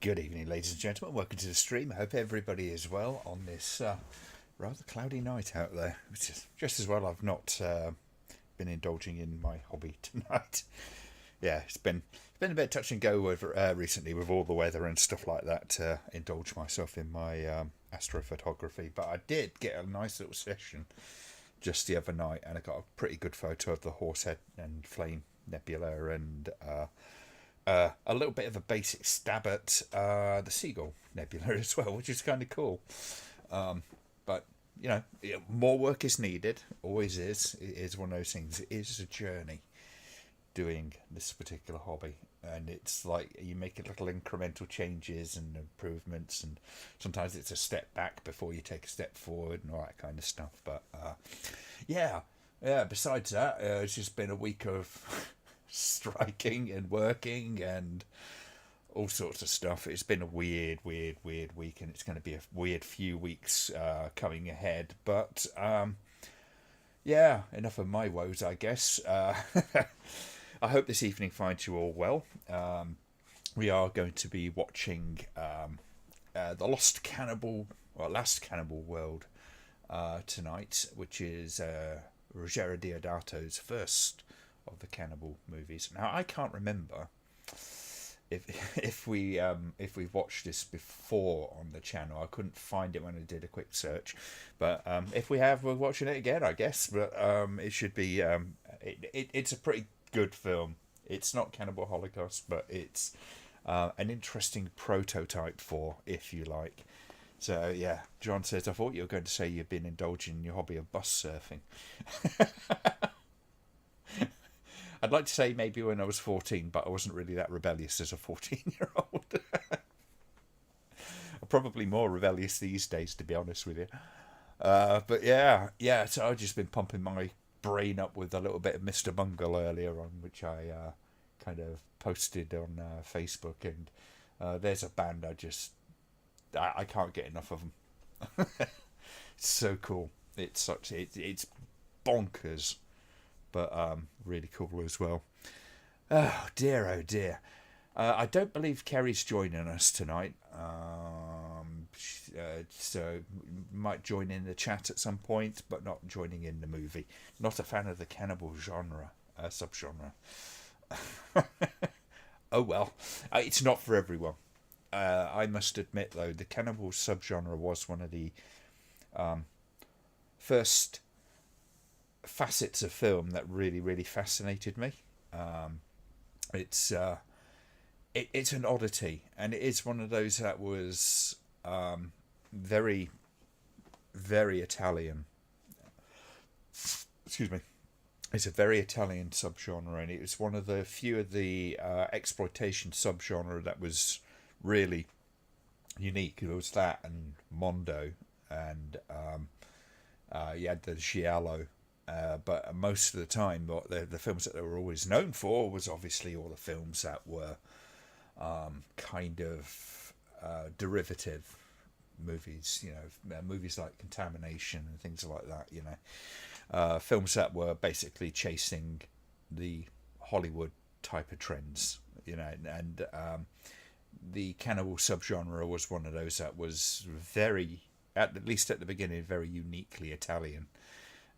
Good evening, ladies and gentlemen. Welcome to the stream. I hope everybody is well on this rather cloudy night out there. Which is just as well I've not been indulging in my hobby tonight. Yeah, it's been a bit touch and go over recently with all the weather and stuff like that. To indulge myself in my astrophotography, but I did get a nice little session just the other night, and I got a pretty good photo of the Horsehead and Flame Nebula and a little bit of a basic stab at the Seagull Nebula as well, which is kind of cool. But more work is needed. Always is. It is one of those things. It is a journey doing this particular hobby, and it's like you make little incremental changes and improvements, and sometimes it's a step back before you take a step forward and all that kind of stuff. But yeah, yeah. Besides that, it's just been a week of striking and working and all sorts of stuff. It's been a weird week, and it's going to be a weird few weeks coming ahead. But yeah, enough of my woes, I guess. I hope this evening finds you all well. We are going to be watching the Last Cannibal World tonight, which is Ruggero Deodato's first of the cannibal movies. Now, I can't remember if we've watched this before on the channel. I couldn't find it when I did a quick search, but if we have, we're watching it again, I guess. But it should be it's a pretty good film. It's not Cannibal Holocaust, but it's an interesting prototype for, if you like. So yeah, John says, I thought you were going to say you've been indulging in your hobby of bus surfing. I'd like to say maybe when I was 14, but I wasn't really that rebellious as a 14-year-old. I'm probably more rebellious these days, to be honest with you. But yeah, so I've just been pumping my brain up with a little bit of Mr. Bungle earlier on, which I kind of posted on Facebook, and there's a band I can't get enough of them. It's so cool. It's bonkers, but really cool as well. Oh dear. I don't believe Kerry's joining us tonight, so might join in the chat at some point, but not joining in the movie. Not a fan of the cannibal genre, subgenre. Oh well, it's not for everyone. I must admit, though, the cannibal subgenre was one of the first facets of film that really fascinated me. It's it's an oddity, and it is one of those that was very Italian. Excuse me. It's a very Italian subgenre, and it was one of the few of the exploitation subgenre that was really unique. It was that and Mondo, and you had the Giallo. But most of the time, what the films that they were always known for was obviously all the films that were kind of derivative movies, movies like Contamination and things like that, films that were basically chasing the Hollywood type of trends, and the cannibal subgenre was one of those that was very, at least at the beginning, very uniquely Italian.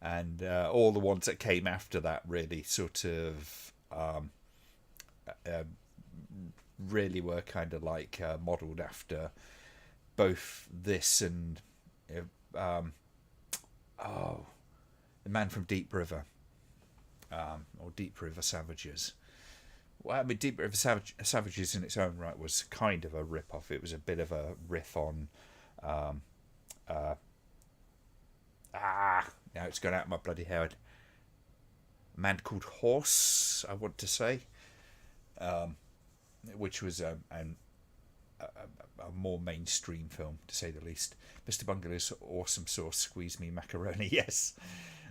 And all the ones that came after that really sort of really were kind of like modelled after both this and the Man from Deep River, or Deep River Savages. Well, I mean, Deep River Savages in its own right was kind of a rip-off. It was a bit of a riff on now it's gone out of my bloody head. A Man Called Horse, I want to say, which was a more mainstream film, to say the least. Mr. Bungalows Awesome Sauce Squeeze Me Macaroni, yes.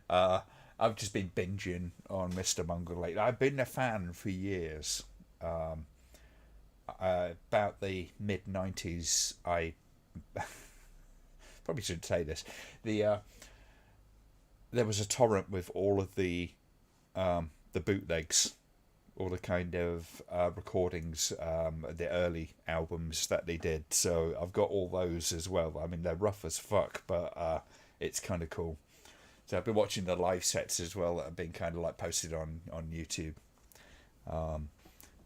I've just been binging on Mr. Bungle lately. I've been a fan for years. About the mid-90s, I probably shouldn't say this. There was a torrent with all of the bootlegs all the kind of recordings, the early albums that they did. So I've got all those as well. I mean, they're rough as fuck, but it's kind of cool. So I've been watching the live sets as well that have been kind of like posted on YouTube.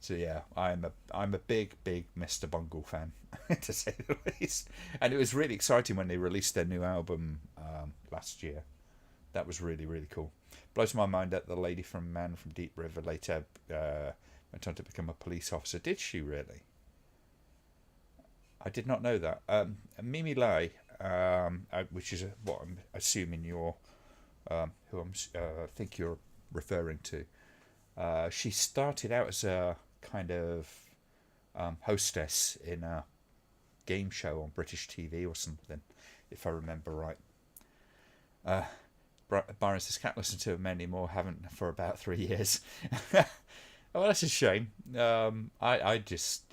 So yeah, I'm a big Mr. Bungle fan, to say the least. And it was really exciting when they released their new album last year. That was really cool. Blows my mind that the lady from Man from Deep River later went on to become a police officer. Did she really? I did not know that. Mimi Lai, which is what I'm assuming you're, who I think you're referring to. She started out as a kind of hostess in a game show on British TV or something, if I remember right. Byron says, can't listen to them anymore, haven't for about 3 years. Well, that's a shame. I just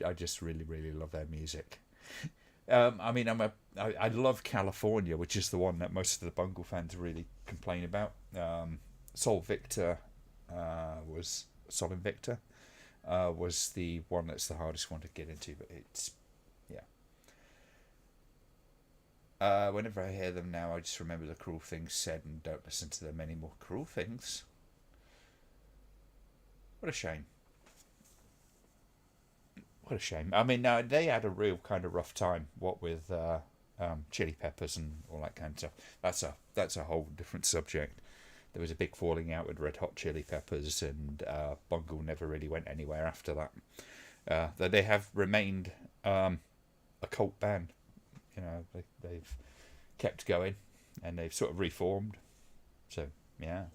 really love their music. I mean, I love California, which is the one that most of the Bungle fans really complain about. Sol Invicta was the one that's the hardest one to get into, but it's whenever I hear them now, I just remember the cruel things said and don't listen to them anymore. Cruel things? What a shame. What a shame. I mean, they had a real kind of rough time, what with Chili Peppers and all that kind of stuff. That's a whole different subject. There was a big falling out with Red Hot Chili Peppers, and Bungle never really went anywhere after that. Though they have remained a cult band. You know, they've kept going, and they've sort of reformed. So yeah,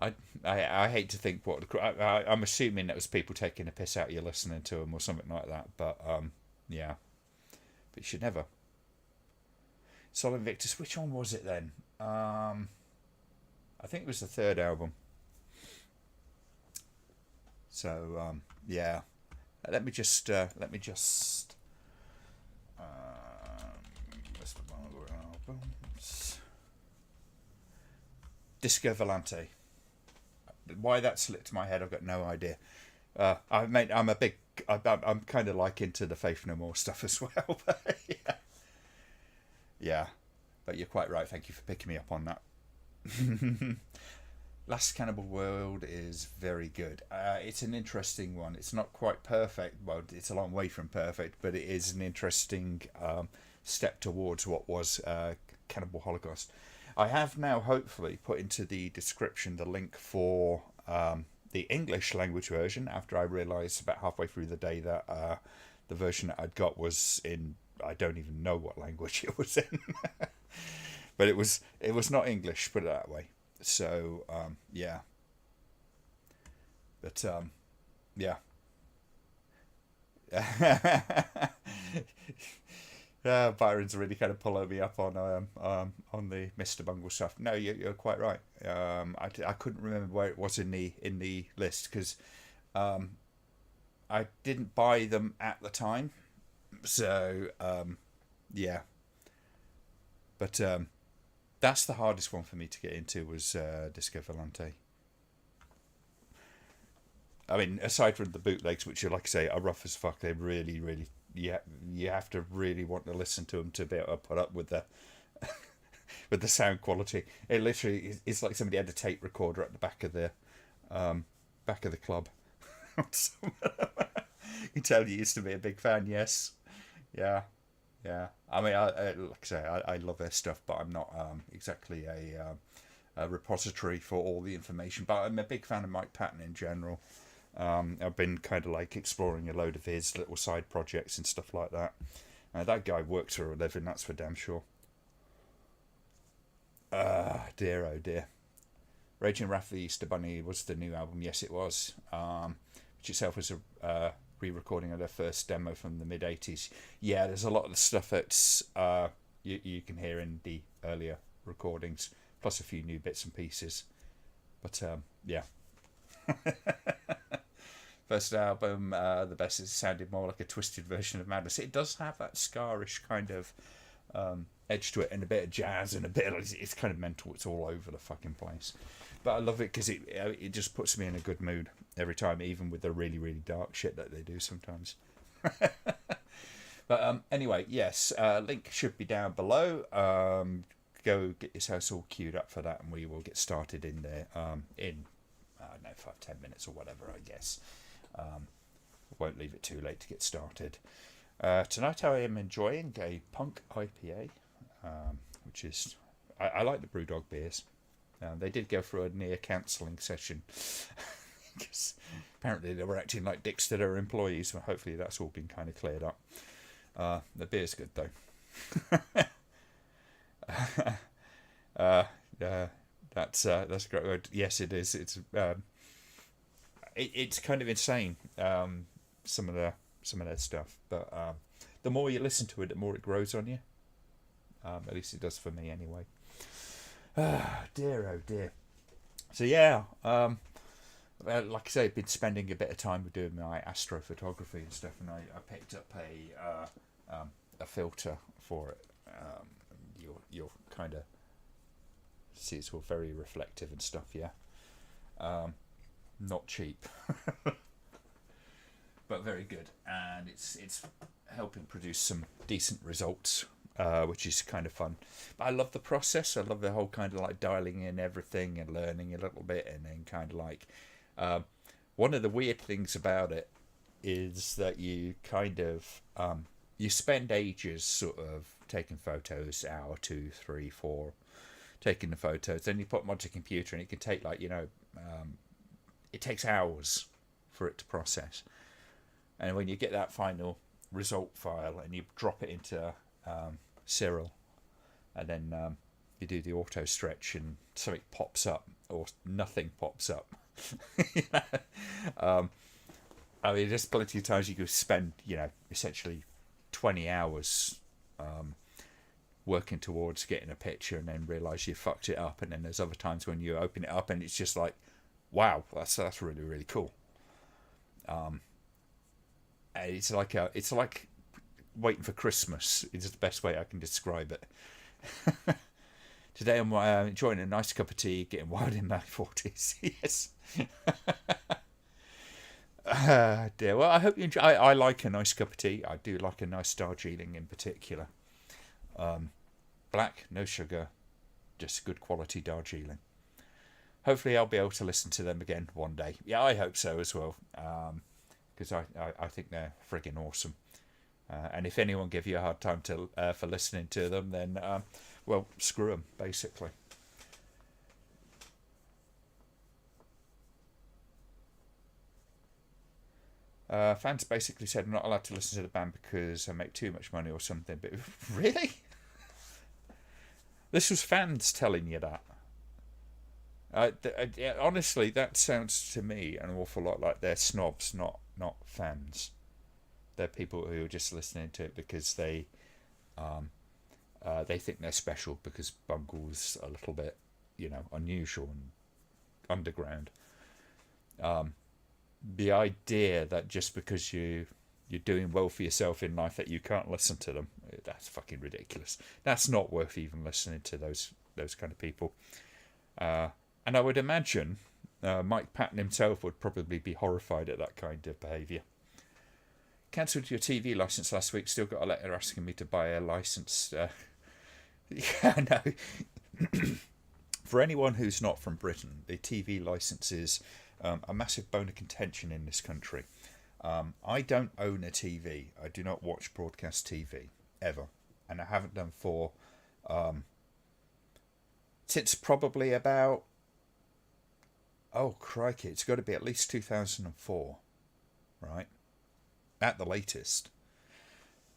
I hate to think what I'm assuming that was people taking a piss out you listening to them or something like that. But yeah, but you should never. Sol Invictus, which one was it then? I think it was the third album. So yeah. Let me just Mr. Bungle albums. Disco Volante. Why that slipped my head, I've got no idea. I'm kind of like into the Faith No More stuff as well. But yeah. But you're quite right. Thank you for picking me up on that. Last Cannibal World is very good. It's an interesting one. It's not quite perfect. Well, it's a long way from perfect, but it is an interesting step towards what was Cannibal Holocaust. I have now hopefully put into the description the link for the English language version, after I realised about halfway through the day that the version that I'd got was in, I don't even know what language it was in. But it was not English, put it that way. So yeah, but yeah. Byron's really kind of pulling me up on the Mr. Bungle stuff. No, you're quite right. I couldn't remember where it was in the list because I didn't buy them at the time. So yeah, but that's the hardest one for me to get into was Disco Volante. I mean, aside from the bootlegs, which are, like I say, are rough as fuck, they really, you have to really want to listen to them to be able to put up with the with the sound quality. It literally is like somebody had a tape recorder at the back of the club. You can tell you used to be a big fan. Yes, yeah. Yeah, I mean, like I say, I love their stuff, but I'm not exactly a repository for all the information. But I'm a big fan of Mike Patton in general. I've been kind of like exploring a load of his little side projects and stuff like that. That guy works for a living, that's for damn sure. Dear, oh dear. Raging Wrath of the Easter Bunny was the new album. Yes, it was. Which itself was a re-recording of their first demo from the mid-80s. Yeah, there's a lot of the stuff that's you can hear in the earlier recordings, plus a few new bits and pieces. But yeah. First album, the best, it sounded more like a twisted version of Madness. It does have that scarish kind of edge to it, and a bit of jazz, and a bit of, it's kind of mental. It's all over the fucking place. But I love it because it just puts me in a good mood every time, even with the really, really dark shit that they do sometimes. But anyway, yes, link should be down below. Go get yourselves all queued up for that, and we will get started in there in, I don't know, 5-10 minutes or whatever, I guess. Won't leave it too late to get started. Tonight I am enjoying a punk IPA, which is, I like the Brewdog beers. They did go through a near cancelling session because apparently they were acting like dicks to their employees. So hopefully that's all been kind of cleared up. The beer's good though. That's a great word. Yes, it is. It's kind of insane. Some of their stuff, but the more you listen to it, the more it grows on you. At least it does for me, anyway. Dear, oh dear. So yeah, like I say, I've been spending a bit of time with doing my astrophotography and stuff, and I picked up a filter for it. You'll kind of see it's all very reflective and stuff. Yeah, not cheap. But very good, and it's helping produce some decent results, which is kind of fun. But I love the process. I love the whole kind of like dialing in everything and learning a little bit, and then kind of like one of the weird things about it is that you kind of you spend ages sort of taking photos, hour, 2, 3, 4, taking the photos. Then you put them onto a computer, and it can take like it takes hours for it to process. And when you get that final result file and you drop it into Cyril, and then you do the auto stretch and something pops up or nothing pops up. I mean, there's plenty of times you could spend, essentially 20 hours working towards getting a picture and then realise you fucked it up. And then there's other times when you open it up and it's just like, wow, that's really, really cool. It's like waiting for Christmas. It's the best way I can describe it. Today I'm enjoying a nice cup of tea, getting wild in my 40s. Yes. Dear. Well, I hope you enjoy. I like a nice cup of tea. I do like a nice Darjeeling in particular. Black, no sugar, just good quality Darjeeling. Hopefully I'll be able to listen to them again one day. Yeah, I hope so as well. Because I think they're friggin' awesome. And if anyone give you a hard time for listening to them, then, well, screw them, basically. Fans basically said I'm not allowed to listen to the band because I make too much money or something. But really? This was fans telling you that. Honestly, that sounds to me an awful lot like they're snobs, not fans. They're people who are just listening to it because they think they're special because Bungle's a little bit, unusual and underground. The idea that just because you're doing well for yourself in life that you can't listen to them, that's fucking ridiculous. That's not worth even listening to those kind of people. And I would imagine Mike Patton himself would probably be horrified at that kind of behaviour. Cancelled your TV licence last week. Still got a letter asking me to buy a licence. Yeah, no. For anyone who's not from Britain, the TV licence is a massive bone of contention in this country. I don't own a TV. I do not watch broadcast TV, ever. And I haven't done for since probably about, oh crikey, it's got to be at least 2004, right? At the latest.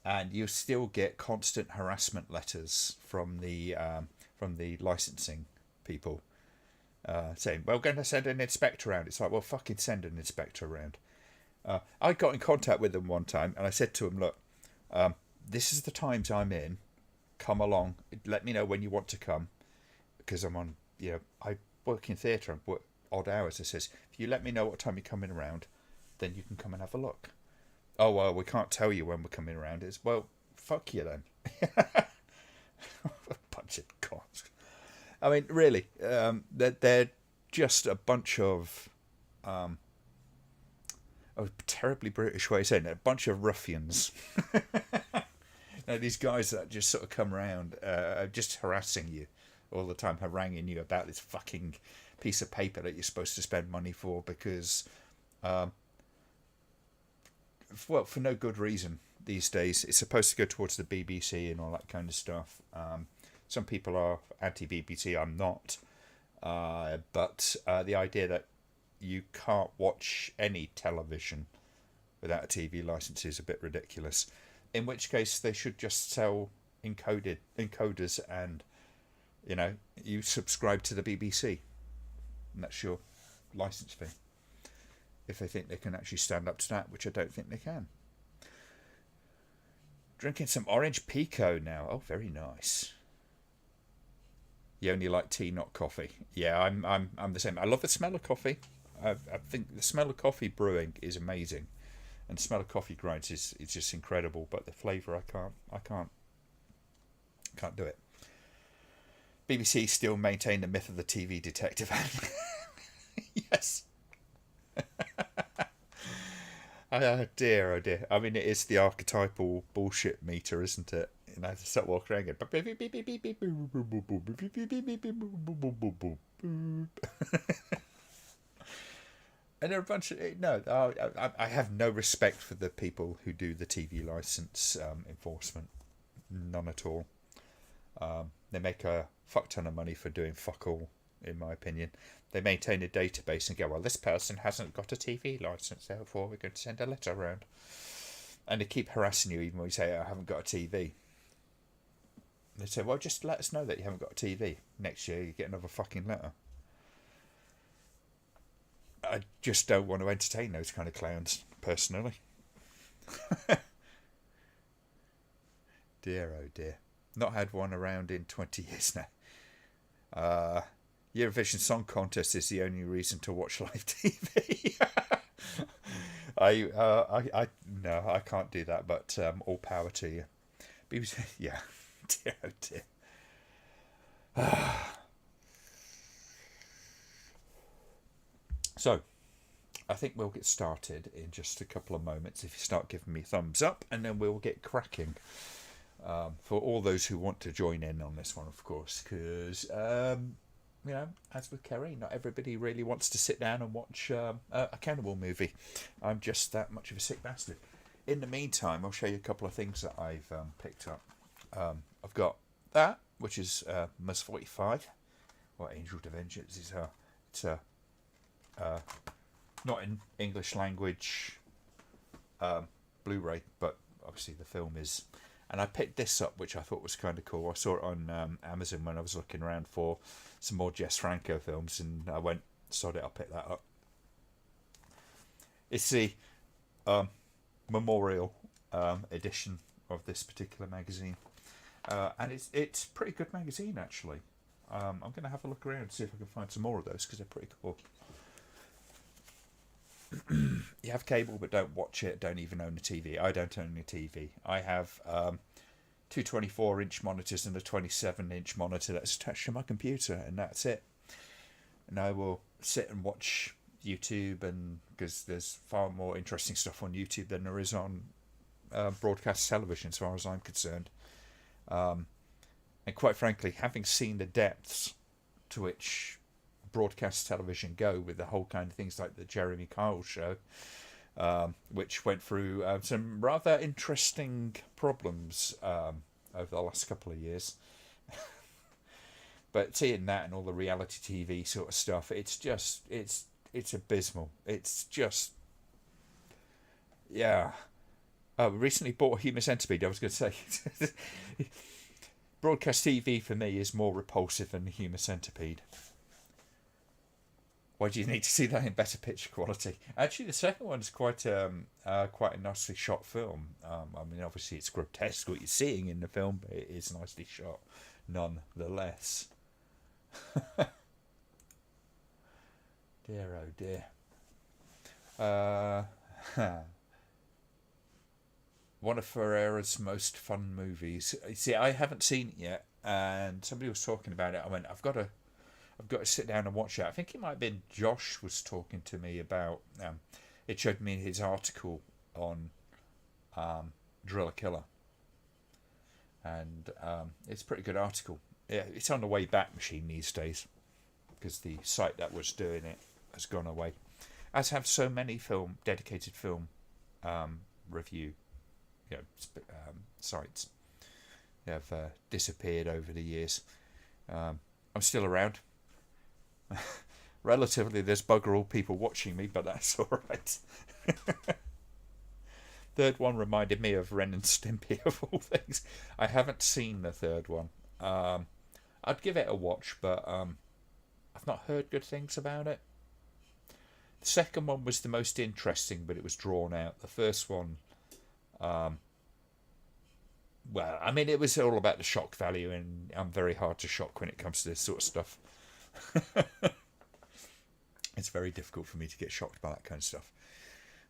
And you still get constant harassment letters from the licensing people saying, well, we're going to send an inspector around. It's like, well, fucking send an inspector around. I got in contact with them one time and I said to them, look, this is the times I'm in. Come along. Let me know when you want to come. Because I'm on, I work in theatre and work odd hours. It says, if you let me know what time you're coming around, then you can come and have a look. Oh, well, we can't tell you when we're coming around. It's, well, fuck you then. A bunch of cons. I mean, really, they're just a bunch of a terribly British way of saying it, a bunch of ruffians. These guys that just sort of come around, just harassing you all the time, haranguing you about this fucking piece of paper that you're supposed to spend money for because, for no good reason these days. It's supposed to go towards the BBC and all that kind of stuff. Some people are anti-BBC. I'm not. But the idea that you can't watch any television without a TV license is a bit ridiculous. In which case, they should just sell encoders, and you subscribe to the BBC, and that's your license fee. If they think they can actually stand up to that, which I don't think they can. Drinking some orange pico now. Oh, very nice. You only like tea, not coffee. Yeah, I'm the same. I love the smell of coffee. I think the smell of coffee brewing is amazing, and the smell of coffee grinds is just incredible. But the flavour, I can't do it. BBC still maintain the myth of the TV detective. Yes. Oh dear, oh dear. I mean, it is the archetypal bullshit meter, isn't it? They start walking around going. And there are a bunch of I have no respect for the people who do the TV license enforcement, none at all. They make a fuck ton of money for doing fuck all, in my opinion. They maintain a database and go, well, this person hasn't got a TV license, therefore we're going to send a letter around. And they keep harassing you even when you say, I haven't got a TV. They say, well, just let us know that you haven't got a TV. Next year you get another fucking letter. I just don't want to entertain those kind of clowns, personally. Dear, oh dear. Not had one around in 20 years now. Eurovision Song Contest is the only reason to watch live TV. No, I can't do that, but all power to you. BBC, yeah. Dear, oh dear. So, I think we'll get started in just a couple of moments if you start giving me thumbs up, and then we'll get cracking. For all those who want to join in on this one, of course, because, as with Kerry, not everybody really wants to sit down and watch a Cannibal movie. I'm just that much of a sick bastard. In the meantime, I'll show you a couple of things that I've picked up. I've got that, which is Ms 45, or Angel to Vengeance. It's not in English language Blu-ray, but obviously the film is. And I picked this up, which I thought was kind of cool. I saw it on Amazon when I was looking around for some more Jess Franco films, and I went, sod it, I'll pick that up. It's the memorial edition of this particular magazine. And it's a pretty good magazine, actually. I'm going to have a look around and see if I can find some more of those, because they're pretty cool. You have cable but don't watch it, don't even own a TV. I don't own a TV. I have two 24-inch monitors and a 27-inch monitor that's attached to my computer, and that's it. And I will sit and watch YouTube, and because there's far more interesting stuff on YouTube than there is on broadcast television, as far as I'm concerned. And quite frankly, having seen the depths to which broadcast television go with the whole kind of things like the Jeremy Kyle show, which went through some rather interesting problems over the last couple of years. But seeing that and all the reality TV sort of stuff, it's abysmal. It's just, yeah. We recently bought a Human Centipede. I was going to say, broadcast TV for me is more repulsive than Human Centipede. Why do you need to see that in better picture quality? Actually, the second one is quite a nicely shot film. I mean, obviously it's grotesque what you're seeing in the film, but it is nicely shot nonetheless. Dear, oh dear. One of Ferreira's most fun movies. See, I haven't seen it yet. and somebody was talking about it. I went, I've got to sit down and watch it. I think it might have been Josh was talking to me about. It showed me his article on Driller Killer, and it's a pretty good article. Yeah, it's on the way back machine these days because the site that was doing it has gone away, as have so many dedicated film review sites. They have disappeared over the years. I'm still around. Relatively, there's bugger all people watching me, but that's all right. Third one reminded me of Ren and Stimpy of all things. I haven't seen the third one. I'd give it a watch, but I've not heard good things about it. The second one was the most interesting, but it was drawn out. The first one, well, I mean, it was all about the shock value, and I'm very hard to shock when it comes to this sort of stuff. It's very difficult for me to get shocked by that kind of stuff.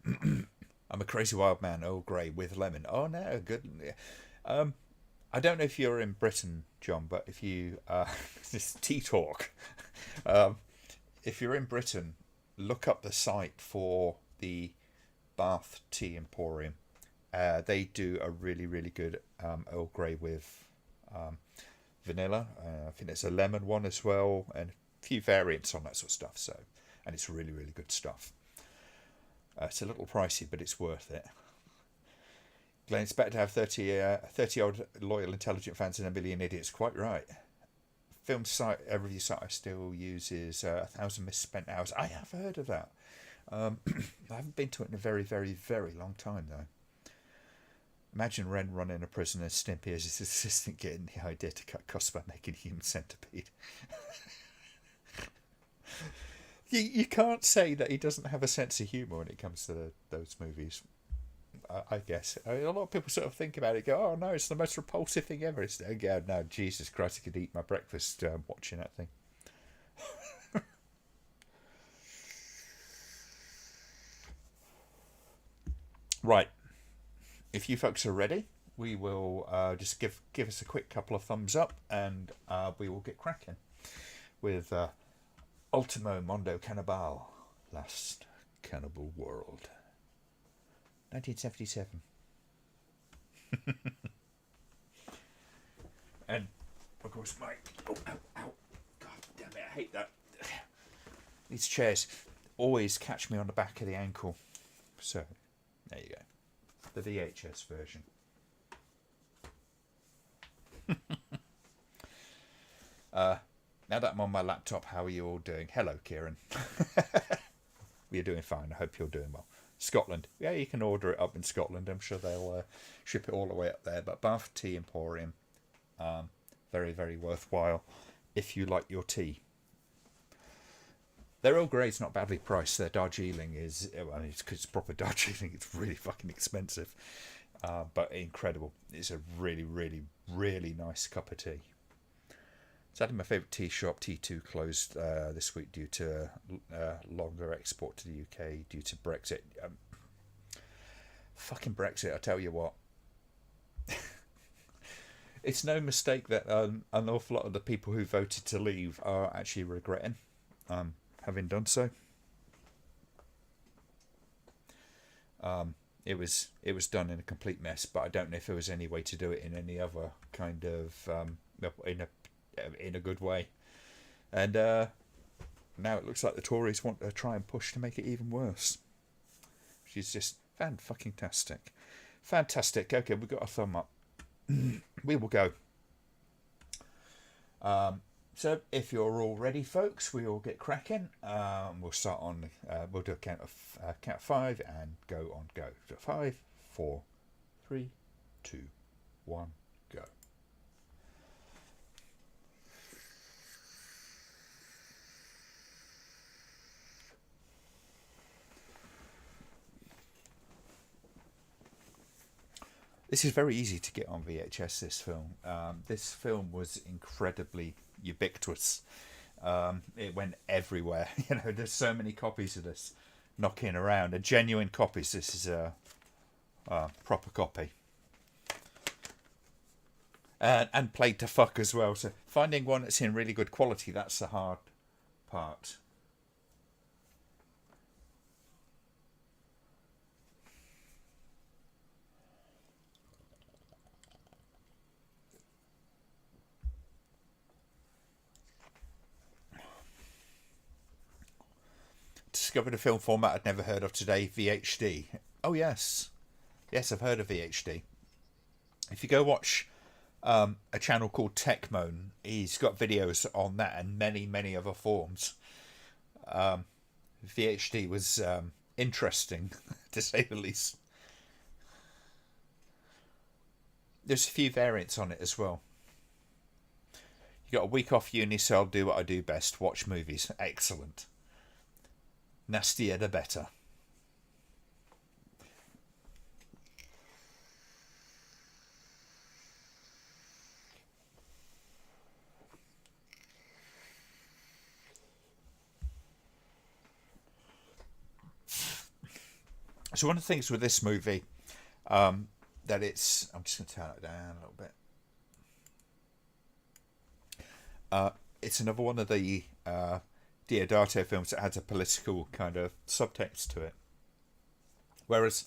I'm a crazy wild man, Earl Grey with lemon. Oh no, good. I don't know if you're in Britain, John, but if you this tea talk. If you're in Britain, look up the site for the Bath Tea Emporium. They do a really, really good Earl Grey with vanilla. I think there's a lemon one as well, and a few variants on that sort of stuff. So, and it's really, really good stuff. It's a little pricey, but it's worth it. Glenn, it's better to have 30 odd loyal, intelligent fans than a million idiots. Quite right. Film site, review site I still use is 1,000 Misspent Hours. I have heard of that. I haven't been to it in a very, very, very long time, though. Imagine Ren running a prison and Stimpy as his assistant getting the idea to cut costs by making a human centipede. You can't say that he doesn't have a sense of humour when it comes to those movies. I guess a lot of people sort of think about it, go, "Oh no, it's the most repulsive thing ever." It's no, Jesus Christ, I could eat my breakfast watching that thing. Right, if you folks are ready, we will just give us a quick couple of thumbs up, and we will get cracking with Ultimo Mondo Cannibal, Last Cannibal World. 1977. And of course my ow, god damn it, I hate that. These chairs always catch me on the back of the ankle. So there you go, the VHS version. Now that I'm on my laptop, how are you all doing? Hello, Kieran. You're doing fine. I hope you're doing well. Scotland. Yeah, you can order it up in Scotland. I'm sure they'll ship it all the way up there. But Bath Tea Emporium, very, very worthwhile if you like your tea. Their Earl Grey's not badly priced. Their Darjeeling is, I mean, it's proper Darjeeling. It's really fucking expensive, but incredible. It's a really, really, really nice cup of tea. Sadly, my favourite tea shop, T2, closed this week due to longer export to the UK due to Brexit. Fucking Brexit, I tell you what. It's no mistake that an awful lot of the people who voted to leave are actually regretting having done so. It was done in a complete mess, but I don't know if there was any way to do it in any other kind of in a good way. And now it looks like the Tories want to try and push to make it even worse, which is just fan-fucking-tastic. Fantastic. Okay, we've got a thumb up. We will go. So if you're all ready, folks, we will get cracking. We'll start on. We'll do a count of 5 and go on. Go. 5, 4, 3, 2, 1, go. This is very easy to get on VHS, this film. This film was incredibly ubiquitous. It went everywhere. You know, there's so many copies of this knocking around. A genuine copies. This is a proper copy. and played to fuck as well. So finding one that's in really good quality, that's the hard part. Discovered a film format I'd never heard of today, VHD. Oh yes, yes, I've heard of VHD. If you go watch a channel called Techmoan, he's got videos on that and many other forms. VHD was interesting, to say the least. There's a few variants on it as well. You got a week off uni, so I'll do what I do best: watch movies. Excellent. Nastier the better. So one of the things with this movie, that it's, I'm just going to turn it down a little bit. It's another one of the Diodato films that has a political kind of subtext to it. Whereas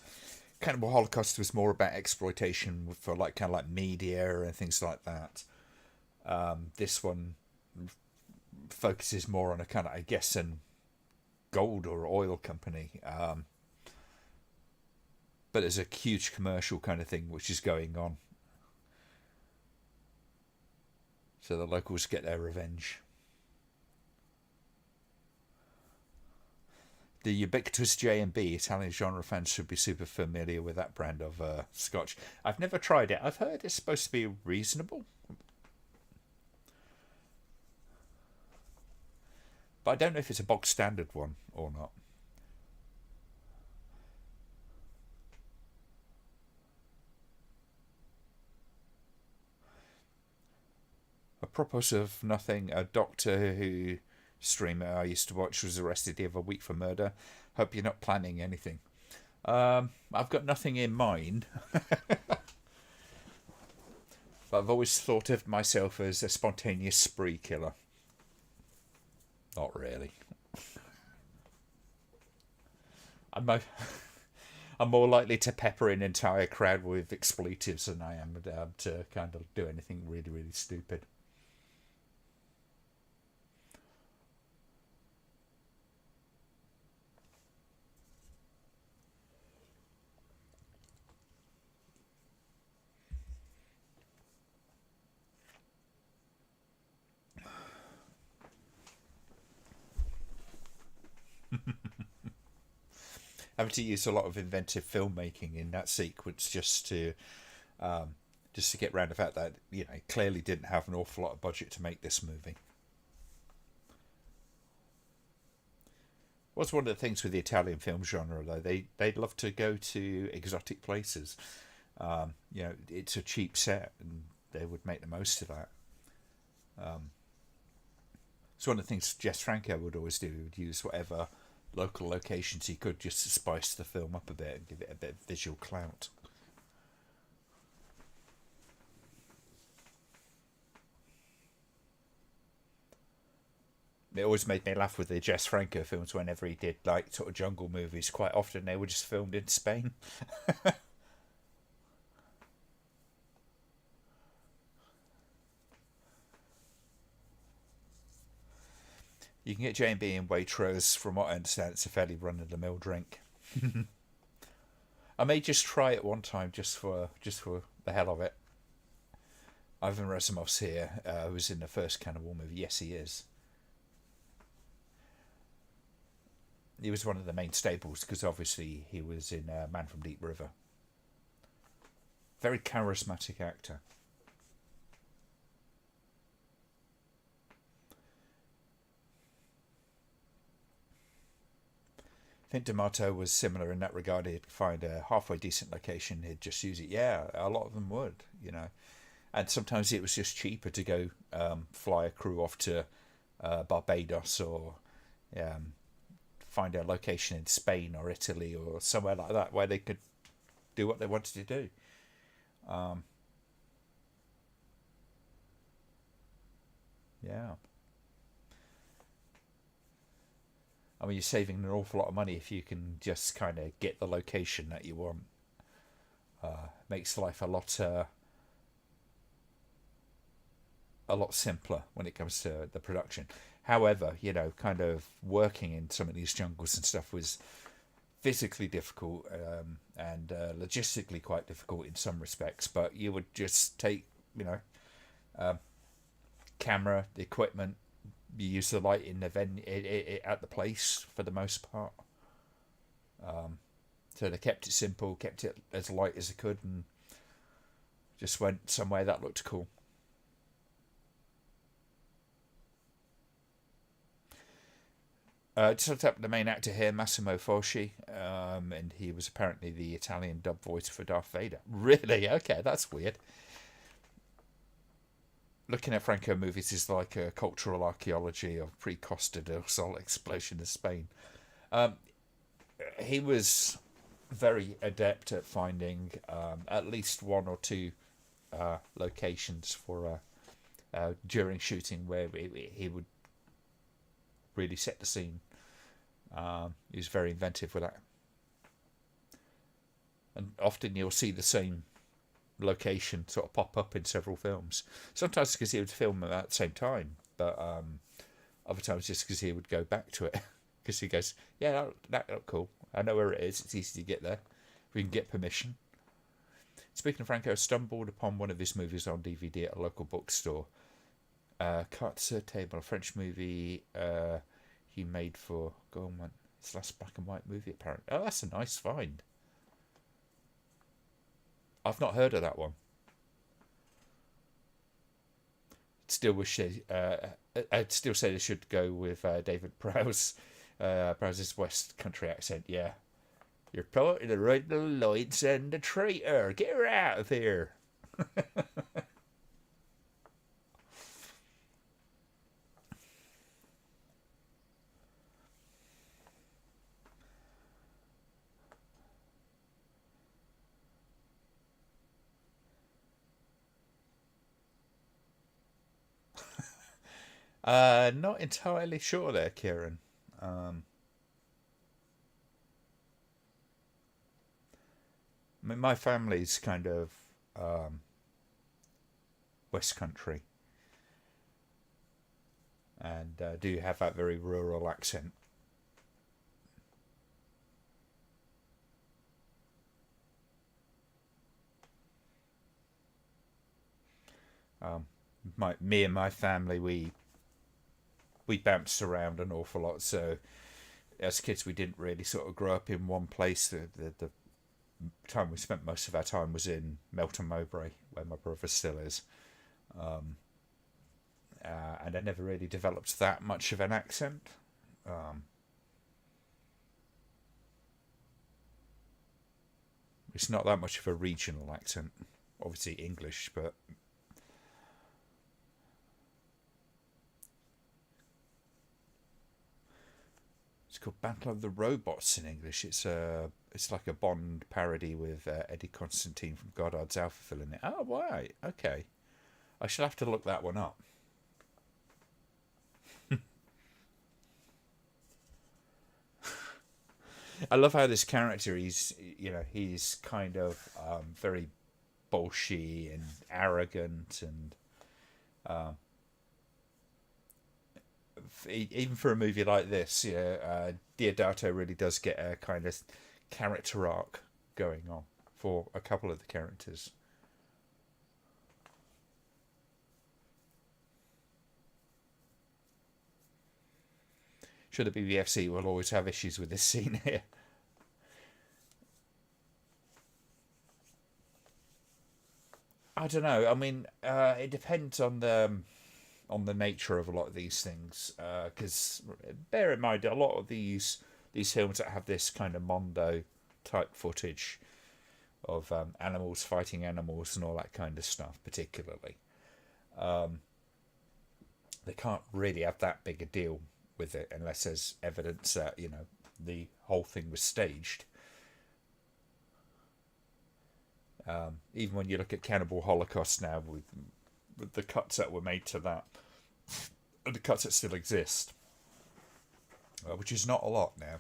Cannibal Holocaust was more about exploitation for like kind of like media and things like that. This one focuses more on a kind of, I guess, an gold or oil company. But there's a huge commercial kind of thing which is going on. So the locals get their revenge. The ubiquitous J&B, Italian genre fans should be super familiar with that brand of scotch. I've never tried it. I've heard it's supposed to be reasonable. But I don't know if it's a bog standard one or not. Apropos of nothing, a Doctor Who streamer I used to watch was arrested the other week for murder. Hope you're not planning anything. I've got nothing in mind. But I've always thought of myself as a spontaneous spree killer. Not really. I'm more likely to pepper an entire crowd with expletives than I am to kind of do anything really stupid. Having to use a lot of inventive filmmaking in that sequence just to get round the fact that clearly didn't have an awful lot of budget to make this movie. What's one of the things with the Italian film genre though? They love to go to exotic places. It's a cheap set, and they would make the most of that. It's one of the things Jess Franco would always do. He would use whatever local locations he could just to spice the film up a bit and give it a bit of visual clout. It always made me laugh with the Jess Franco films whenever he did like sort of jungle movies. Quite often they were just filmed in Spain. You can get J&B in Waitrose. From what I understand, it's a fairly run-of-the-mill drink. I may just try it one time just for the hell of it. Ivan Rasimov's here, who's in the first Cannibal movie. Yes, he is. He was one of the main staples because obviously he was in Man from Deep River. Very charismatic actor. I think D'Amato was similar in that regard. He'd find a halfway decent location, he'd just use it. Yeah, a lot of them would, And sometimes it was just cheaper to go fly a crew off to Barbados or find a location in Spain or Italy or somewhere like that where they could do what they wanted to do. Yeah. I mean, you're saving an awful lot of money if you can just kind of get the location that you want. Makes life a lot simpler when it comes to the production. However, kind of working in some of these jungles and stuff was physically difficult, and logistically quite difficult in some respects. But you would just take, camera, the equipment, you use the light in the at the place for the most part. So they kept it simple, kept it as light as they could, and just went somewhere that looked cool. Just looked up the main actor here, Massimo Foschi, and he was apparently the Italian dub voice for Darth Vader. Really? Okay, that's weird. Looking at Franco movies is like a cultural archaeology of pre-Costa del Sol explosion of Spain. Um, he was very adept at finding at least one or two locations for during shooting where he would really set the scene. He was very inventive with that, and often you'll see the same location sort of pop up in several films. Sometimes because he would film them at the same time, but other times just because he would go back to it because he goes, "Yeah, that looked cool. I know where it is. It's easy to get there. We can get permission." Speaking of Franco, I stumbled upon one of his movies on DVD at a local bookstore. Cartes Table, a French movie he made for Goldman. His last black and white movie, apparently. Oh, that's a nice find. I've not heard of that one. Still wish I'd still say they should go with David Prowse's West Country accent. Yeah, you're putting the right the lights and the traitor. Get her out of here. Not entirely sure there, Kieran. I mean, my family's kind of um, West Country, and do have that very rural accent. Um, me and my family, we bounced around an awful lot. So as kids, we didn't really sort of grow up in one place. The time we spent most of our time was in Melton Mowbray, where my brother still is. Um, and I never really developed that much of an accent. Um, it's not that much of a regional accent, obviously English, but it's called Battle of the Robots in English. It's like a Bond parody with Eddie Constantine from Goddard's Alphaville in it. Oh, right, okay. I shall have to look that one up. I love how this character, he's kind of very bolshy and arrogant, and uh, even for a movie like this, Diodato really does get a kind of character arc going on for a couple of the characters. Sure, the BBFC will always have issues with this scene here. I don't know. I mean, it depends on the nature of a lot of these things. Because bear in mind, a lot of these films that have this kind of mondo type footage of animals fighting animals and all that kind of stuff, particularly, um, they can't really have that big a deal with it unless there's evidence that the whole thing was staged. Even when you look at Cannibal Holocaust now, with the cuts that were made to that, and the cuts that still exist, which is not a lot now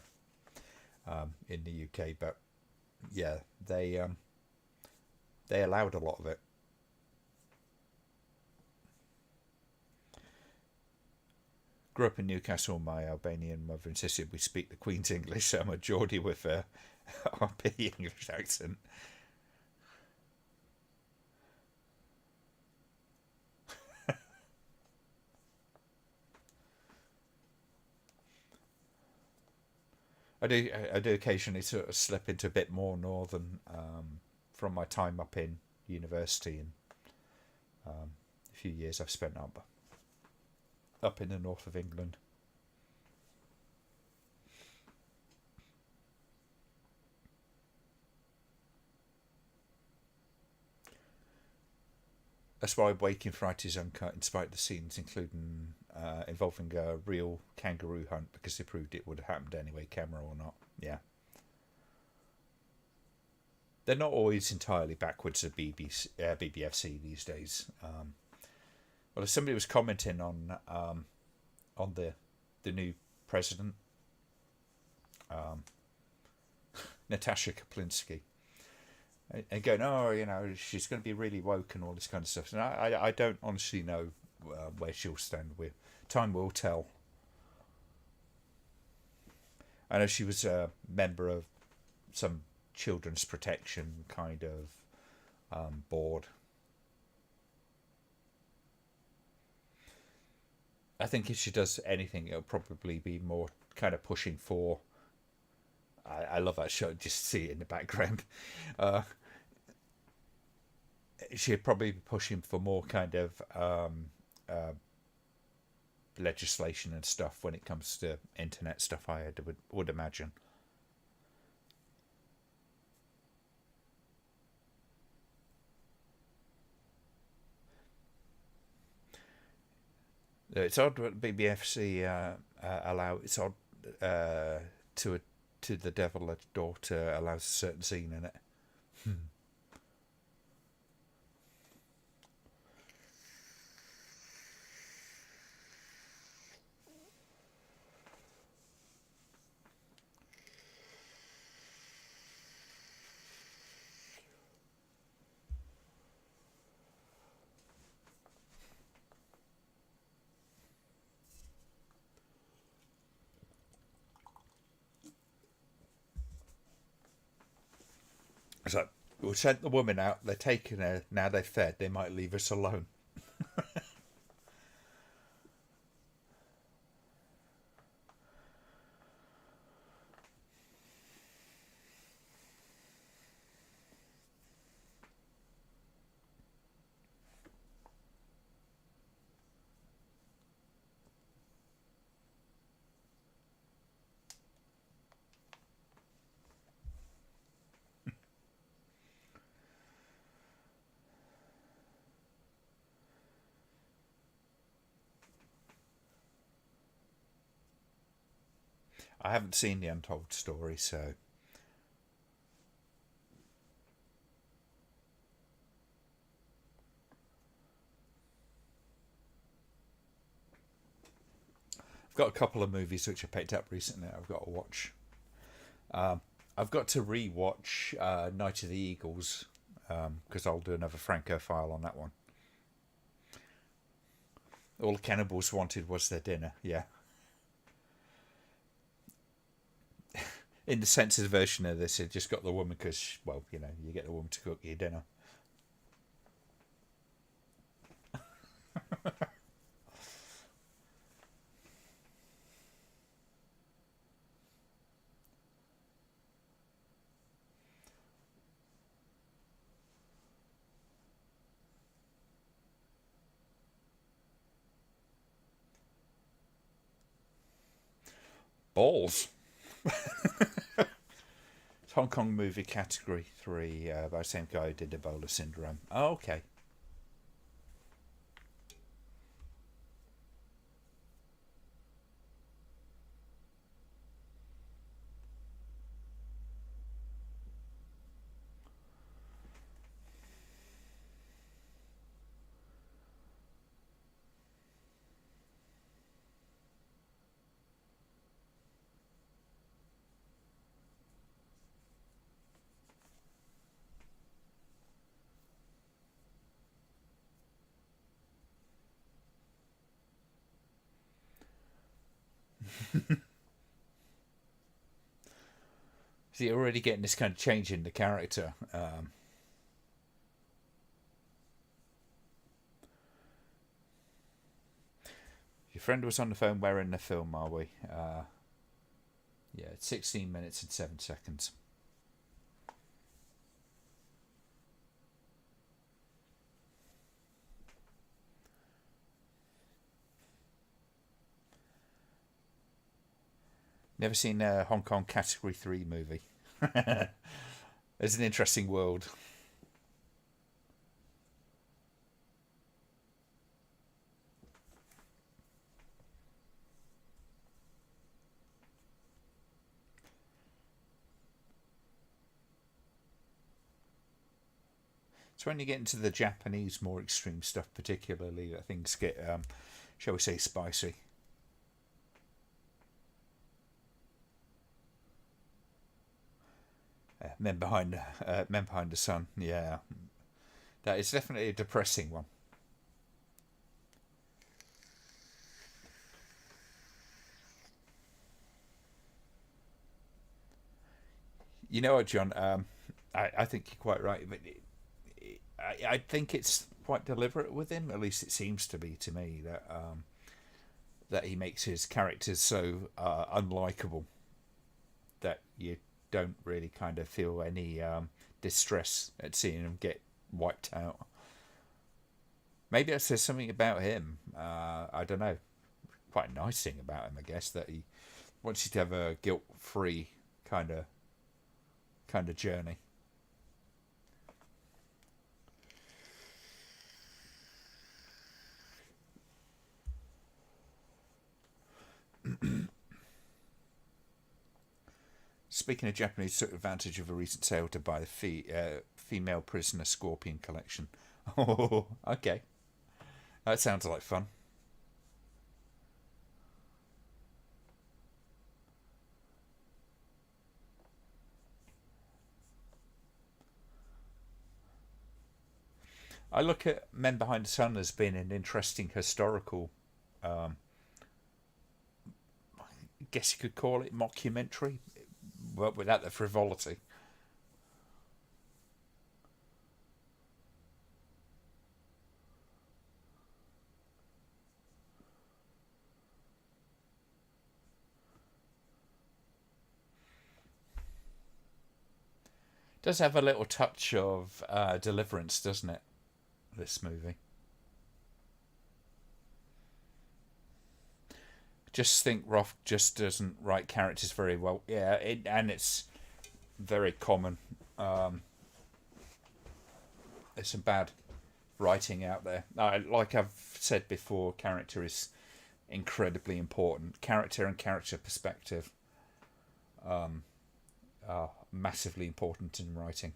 in the UK, but yeah, they allowed a lot of it. Grew up in Newcastle. My Albanian mother insisted we speak the Queen's English, so I'm a Geordie with a RP English accent. I do occasionally sort of slip into a bit more northern from my time up in university, and a few years I've spent up in the north of England. That's why Waking Fright is uncut in spite of the scenes, including involving a real kangaroo hunt, because they proved it would have happened anyway, camera or not. Yeah. They're not always entirely backwards at BBFC these days. Well, if somebody was commenting on the new president, Natasha Kaplinsky, and going, oh, she's going to be really woke and all this kind of stuff. And I don't honestly know where she'll stand. Time will tell. I know she was a member of some children's protection kind of board. I think if she does anything, it'll probably be more kind of pushing for. I love that show. Just see it in the background. She'd probably be pushing for more kind of legislation and stuff when it comes to internet stuff. I would imagine. It's odd what BBFC allow. It's odd to the devil a daughter allows a certain scene in it. It's like, we'll send the woman out, they're taking her, now they're fed, they might leave us alone. I haven't seen the Untold Story, so I've got a couple of movies which I picked up recently I've got to watch. I've got to re-watch Night of the Eagles, because I'll do another Franco file on that one. All the cannibals wanted was their dinner, yeah. In the censored version of this, it just got the woman because, well, you get the woman to cook your dinner. Balls. Hong Kong movie category 3 by the same guy who did Ebola Syndrome. Oh, okay. So you're already getting this kind of change in the character. Your friend was on the phone. Where in the film are we? Yeah, it's 16 minutes and 7 seconds. Never seen a Hong Kong Category 3 movie. It's an interesting world. It's when you get into the Japanese, more extreme stuff, particularly, that things get, shall we say, spicy. Men Behind the Sun. Yeah, that is definitely a depressing one. You know what, John? I think you're quite right, but I think it's quite deliberate with him. At least it seems to be to me that he makes his characters so unlikable that you don't really kind of feel any distress at seeing him get wiped out. Maybe that says something about him. I don't know. Quite a nice thing about him, I guess, that he wants you to have a guilt-free kind of journey. Speaking of Japanese, took advantage of a recent sale to buy the female prisoner Scorpion collection. Oh, okay. That sounds like fun. I look at Men Behind the Sun as being an interesting historical, um, I guess you could call it mockumentary, but without the frivolity. It does have a little touch of Deliverance, doesn't it? This movie. Just think Roth just doesn't write characters very well. Yeah, and it's very common. Um, there's some bad writing out there. Like I've said before, character is incredibly important. Character and character perspective are massively important in writing.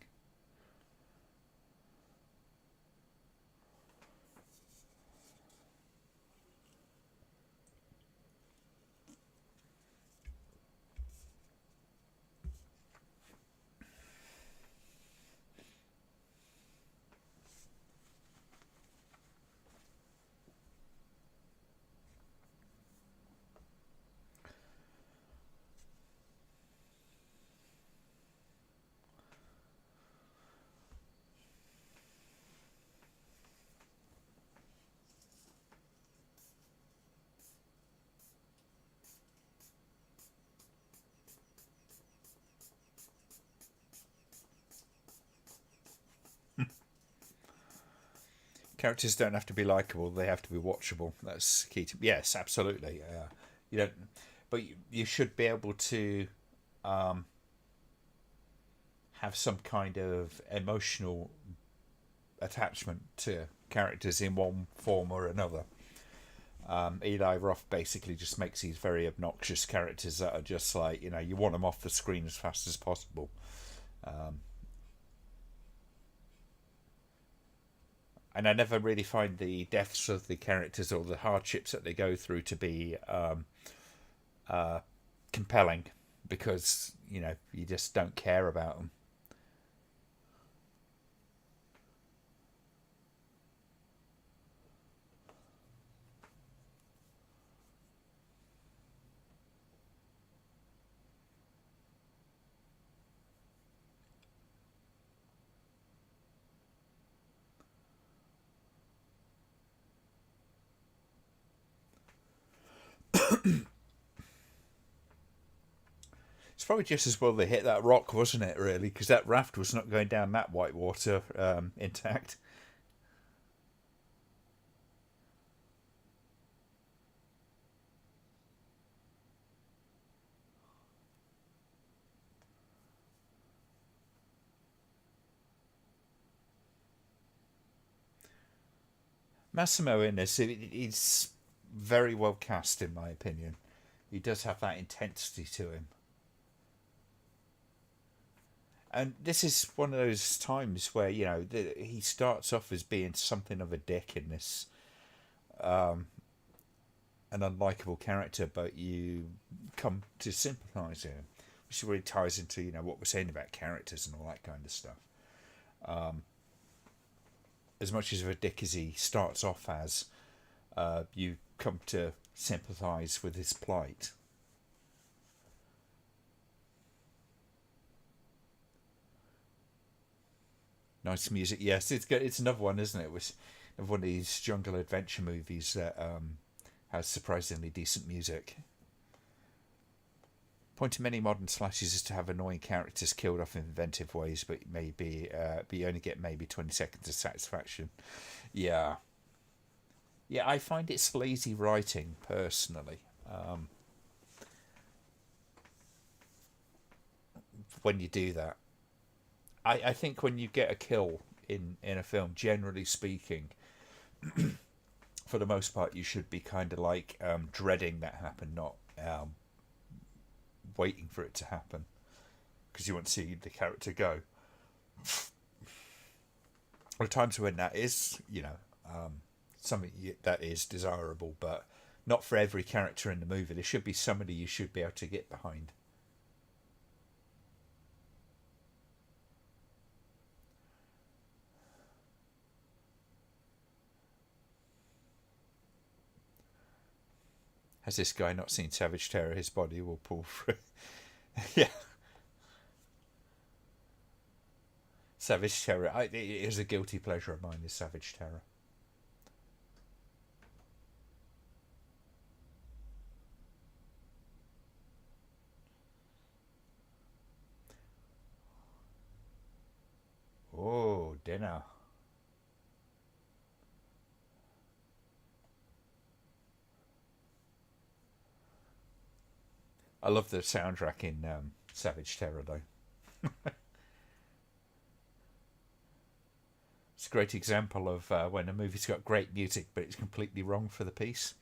Characters don't have to be likable; they have to be watchable. That's key to. Yes, absolutely. You don't, but you should be able to um, have some kind of emotional attachment to characters in one form or another. Eli Roth basically just makes these very obnoxious characters that are just like, you want them off the screen as fast as possible. Um, and I never really find the deaths of the characters or the hardships that they go through to be uh, compelling, because you just don't care about them. It's probably just as well they hit that rock, wasn't it? Really, because that raft was not going down that white water intact. Massimo in this, he's very well cast in my opinion. He does have that intensity to him. And this is one of those times where, he starts off as being something of a dick in this, an unlikable character, but you come to sympathise with him, which really ties into, what we're saying about characters and all that kind of stuff. As much as of a dick as he starts off as, you come to sympathise with his plight. Nice music, yes. It's another one, isn't it? It was one of these jungle adventure movies that has surprisingly decent music. Point of many modern slashes is to have annoying characters killed off in inventive ways, but you only get maybe 20 seconds of satisfaction. Yeah, yeah. I find it's lazy writing personally. When you do that, I think when you get a kill in a film, generally speaking, for the most part, you should be kind of like dreading that happen, not waiting for it to happen, because you want to see the character go. There are times when that is, something that is desirable, but not for every character in the movie. There should be somebody you should be able to get behind. Has this guy not seen Savage Terror? His body will pull through. Yeah, Savage Terror. It is a guilty pleasure of mine. Is Savage Terror. Oh, dinner. I love the soundtrack in Savage Terror, though. It's a great example of when a movie's got great music, but it's completely wrong for the piece.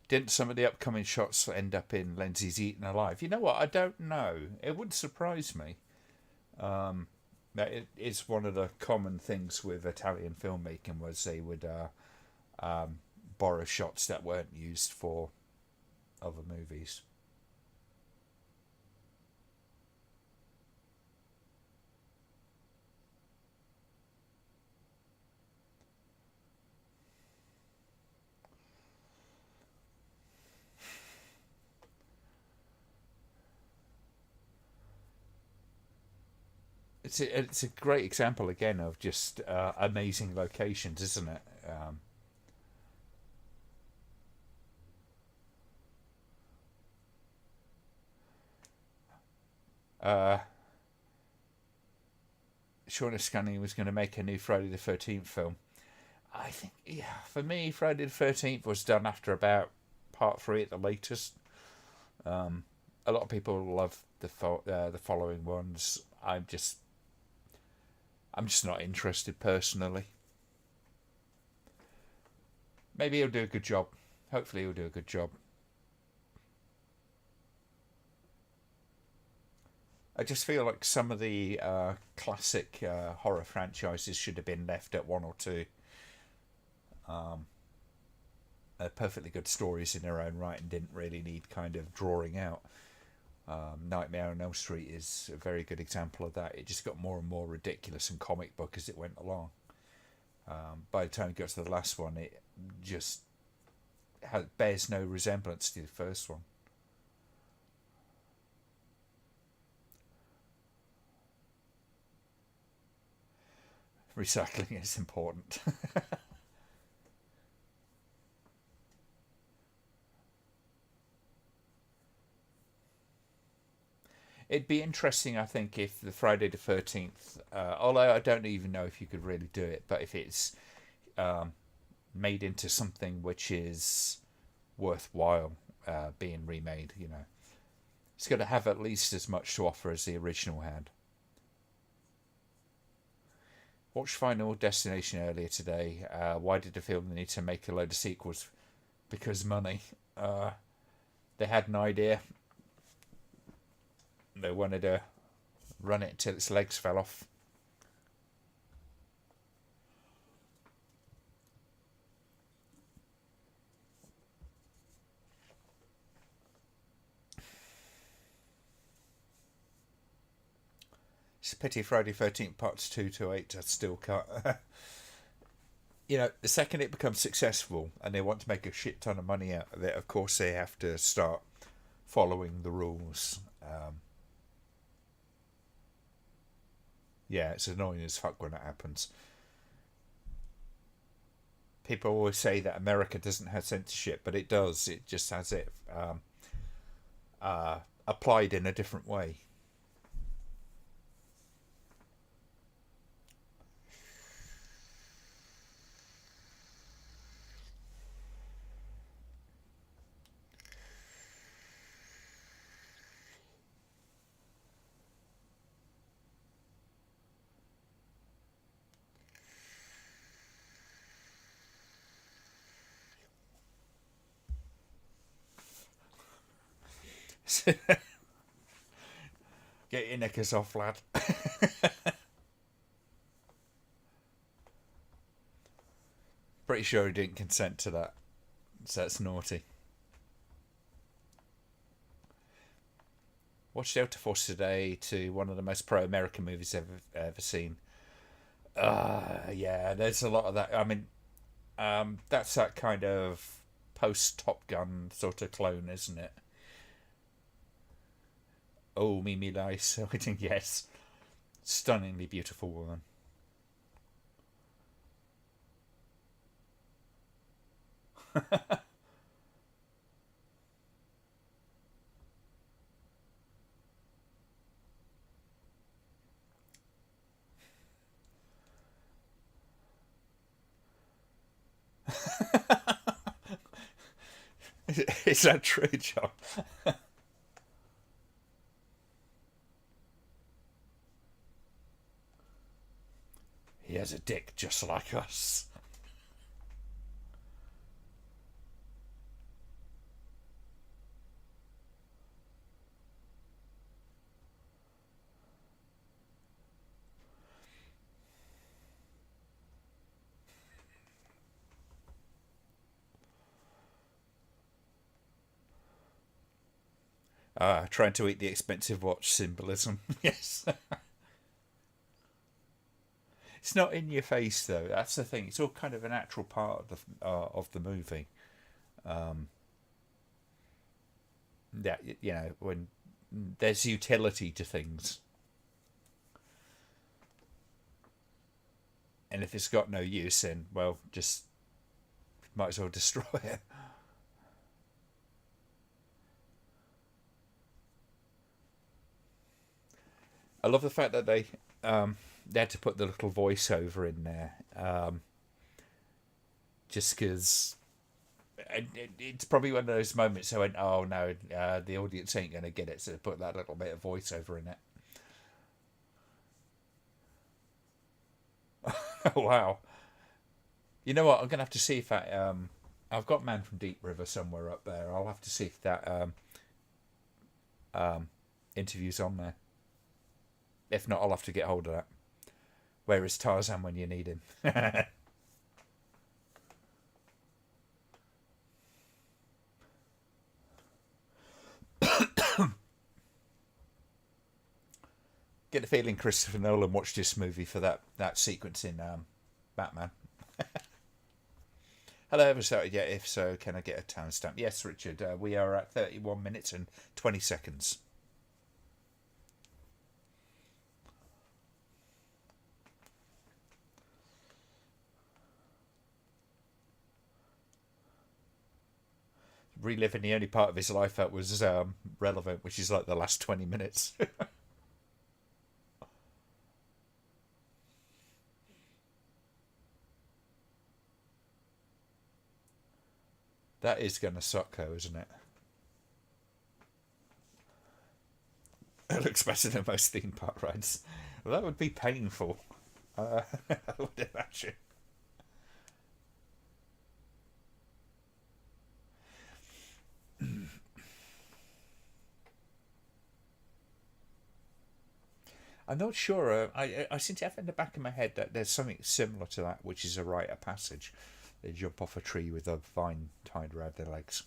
Didn't some of the upcoming shots end up in Lindsay's eaten alive? You know what? I don't know. It wouldn't surprise me. That it is one of the common things with Italian filmmaking was they would borrow shots that weren't used for other movies. It's a great example again of just amazing locations, isn't it? Uh, Sean Ascani was going to make a new Friday the 13th film. I think, yeah, for me, Friday the 13th was done after about part three at the latest. A lot of people love the following ones. I'm just not interested personally. Maybe he'll do a good job. Hopefully, he'll do a good job. I just feel like some of the classic horror franchises should have been left at one or two. perfectly good stories in their own right and didn't really need kind of drawing out. Nightmare on Elm Street is a very good example of that. It just got more and more ridiculous and comic book as it went along. By the time it got to the last one, it just bears no resemblance to the first one. Recycling is important. It'd be interesting, I think, if the Friday the 13th, although I don't even know if you could really do it, but if it's made into something which is worthwhile being remade, you know, it's got to have at least as much to offer as the original had. Watched Final Destination earlier today. Why did the film need to make a load of sequels? Because money. They had an idea. They wanted to run it till its legs fell off. It's a pity Friday 13th parts 2 to 8 are still cut. You know, the second it becomes successful and they want to make a shit ton of money out of it, of course they have to start following the rules. Yeah, it's annoying as fuck when it happens. People always say that America doesn't have censorship, but it does. It just has it applied in a different way. Get your knickers off, lad. Pretty sure he didn't consent to that, so that's naughty. Watched Delta Force today, to one of the most pro-American movies I've ever seen. Yeah, there's a lot of that. I mean, that's that kind of post-Top Gun sort of clone, isn't it? Oh, Mimi Lice. I think yes, stunningly beautiful woman. Is that true, John? He has a dick just like us. Trying to eat the expensive watch symbolism. Yes. It's not in your face though. That's the thing. It's all kind of a natural part of the movie. Um, yeah, you know, when there's utility to things, and if it's got no use, then well, just might as well destroy it. I love the fact that they had to put the little voiceover in there, just because it's probably one of those moments I went, oh no, the audience ain't going to get it, so they put that little bit of voiceover in it. Oh, wow. You know what? I'm going to have to see if that. I've got Man from Deep River somewhere up there. I'll have to see if that interview's on there. If not, I'll have to get hold of that. Where is Tarzan when you need him? Get the feeling Christopher Nolan watched this movie for that sequence in Batman. Hello, so yeah, if so, can I get a timestamp? Yes, Richard, we are at 31 minutes and 20 seconds. Reliving the only part of his life that was relevant, which is like the last 20 minutes. That is going to suck, though, isn't it? It looks better than most theme park rides. Well, that would be painful. I would imagine. I'm not sure. I seem to have in the back of my head that there's something similar to that, which is a rite of passage. They jump off a tree with a vine tied around their legs.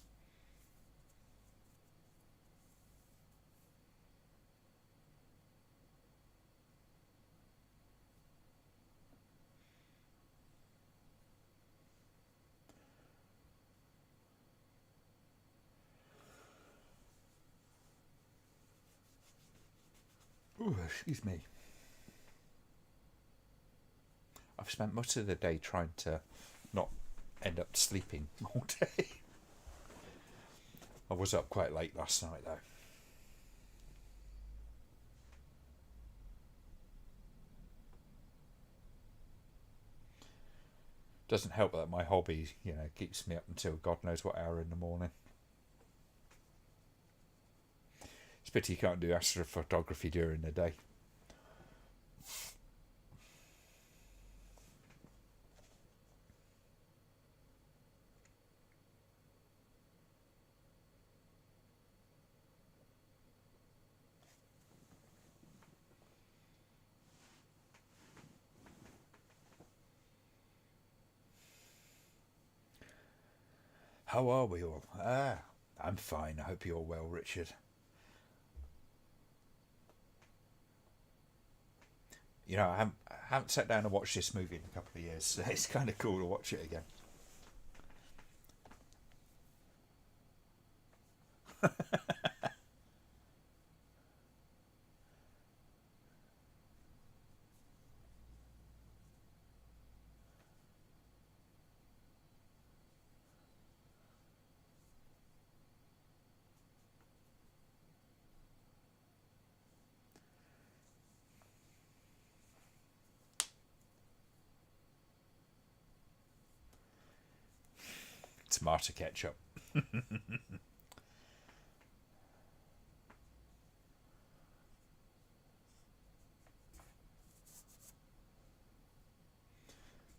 Ooh, excuse me. I've spent much of the day trying to not end up sleeping all day. I was up quite late last night, though. Doesn't help that my hobby, keeps me up until God knows what hour in the morning. It's a pity you can't do astrophotography during the day. How are we all? I'm fine. I hope you're well, Richard. I haven't sat down and watched this movie in a couple of years, so it's kind of cool to watch it again. Tomato ketchup.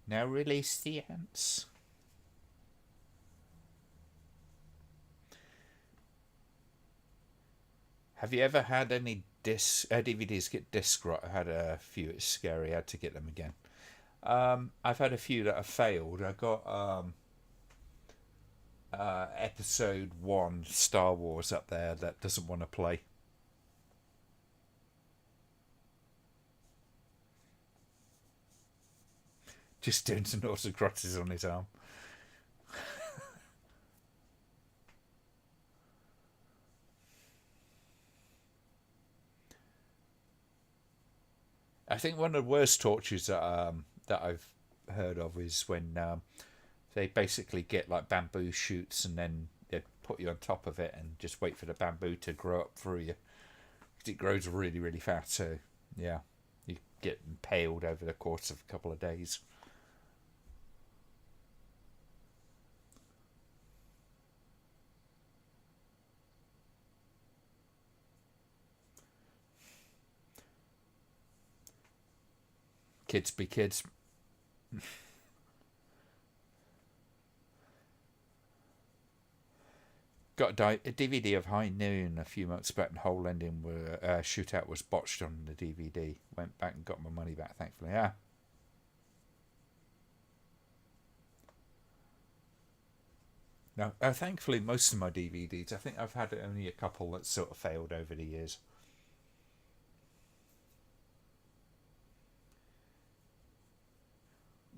Now release the ants. Have you ever had any DVDs get disc rot? I had a few. It's scary. I had to get them again. I've had a few that have failed. I got episode 1 Star Wars up there that doesn't want to play. Just doing some autocrosses on his arm. I think one of the worst tortures that I've heard of is when they basically get like bamboo shoots and then they put you on top of it and just wait for the bamboo to grow up through you. Because it grows really, really fast. So, yeah, you get impaled over the course of a couple of days. Kids be kids. Got a DVD of High Noon a few months back, and the whole ending where shootout was botched on the DVD. Went back and got my money back, thankfully. Yeah. No, thankfully, most of my DVDs, I think I've had only a couple that sort of failed over the years.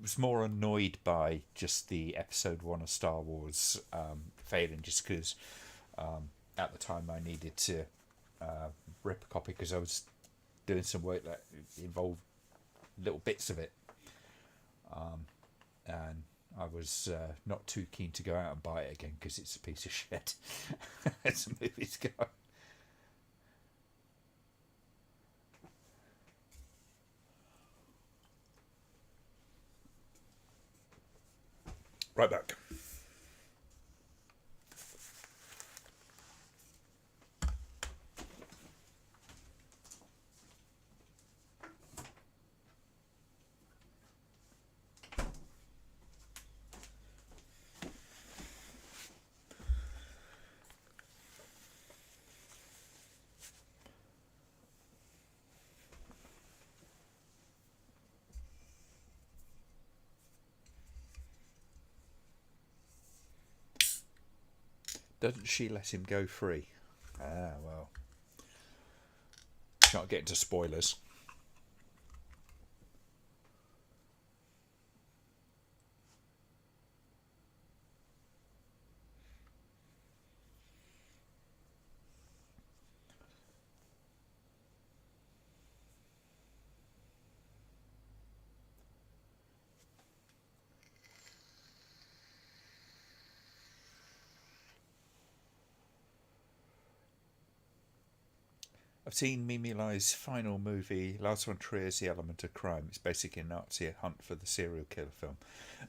was more annoyed by just the episode 1 of Star Wars failing, just because at the time I needed to rip a copy because I was doing some work that involved little bits of it, and I was not too keen to go out and buy it again because it's a piece of shit as a movie's go. Right back. Doesn't she let him go free? Ah, well. Can't get into spoilers. I've seen Mimi Lai's final movie, Lars von Trier's The Element of Crime. It's basically a Nazi hunt for the serial killer film.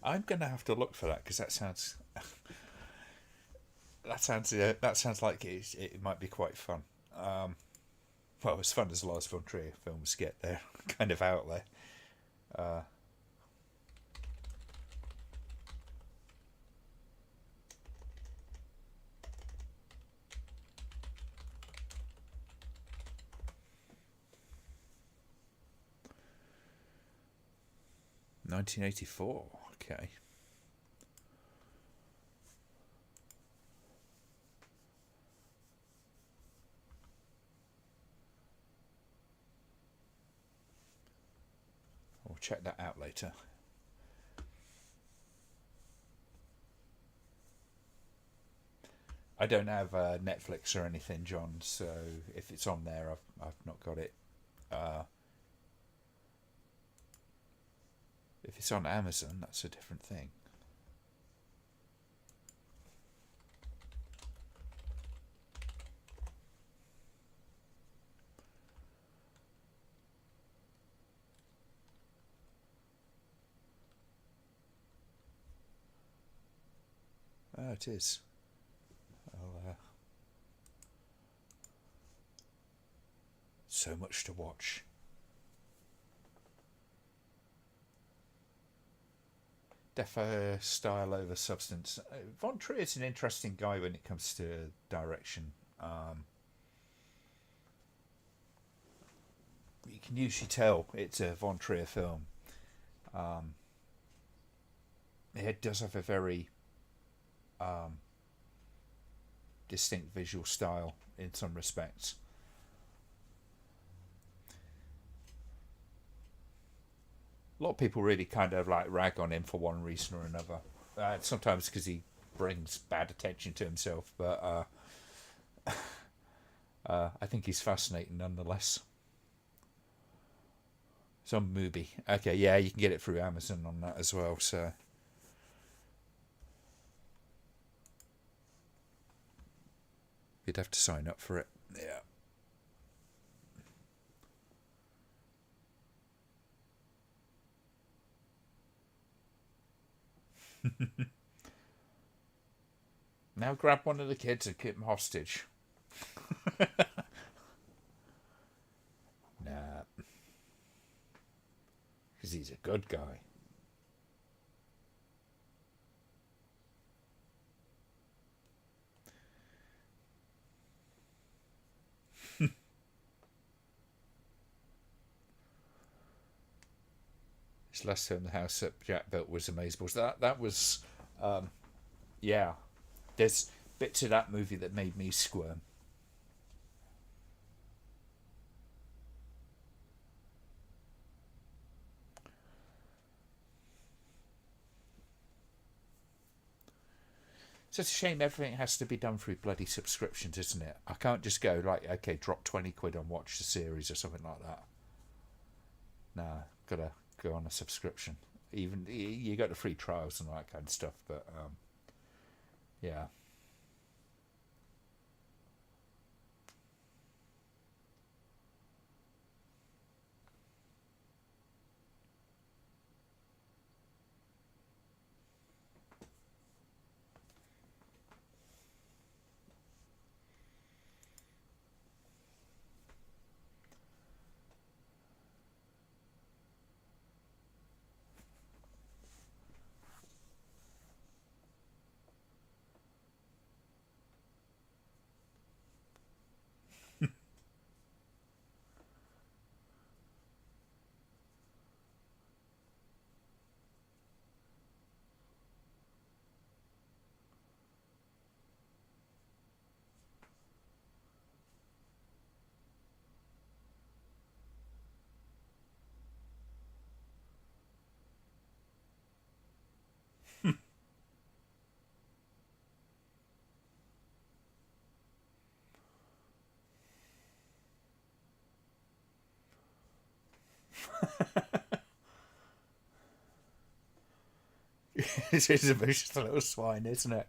I'm going to have to look for that because that sounds that sounds like it might be quite fun. Well, as fun as Lars von Trier films get, they're kind of out there. 1984. Okay. We'll check that out later. I don't have Netflix or anything, John, so if it's on there, I've not got it. If it's on Amazon, that's a different thing. Oh, it is. So much to watch. Defo style over substance. Von Trier is an interesting guy when it comes to direction. You can usually tell it's a Von Trier film. It does have a very distinct visual style in some respects. A lot of people really kind of like rag on him for one reason or another. Sometimes because he brings bad attention to himself, but I think he's fascinating nonetheless. It's on Mubi. Okay, yeah, you can get it through Amazon on that as well. So you'd have to sign up for it. Yeah. Now grab one of the kids and keep them hostage. Nah. Because he's a good guy. His last film, the house that Jack built, was Amazeballs. That was, yeah. There's bits of that movie that made me squirm. It's just a shame everything has to be done through bloody subscriptions, isn't it? I can't just go like, okay, drop 20 quid on watch the series or something like that. No, gotta go on a subscription. Even you got the free trials and all that kind of stuff, but yeah. It's a vicious little swine, isn't it?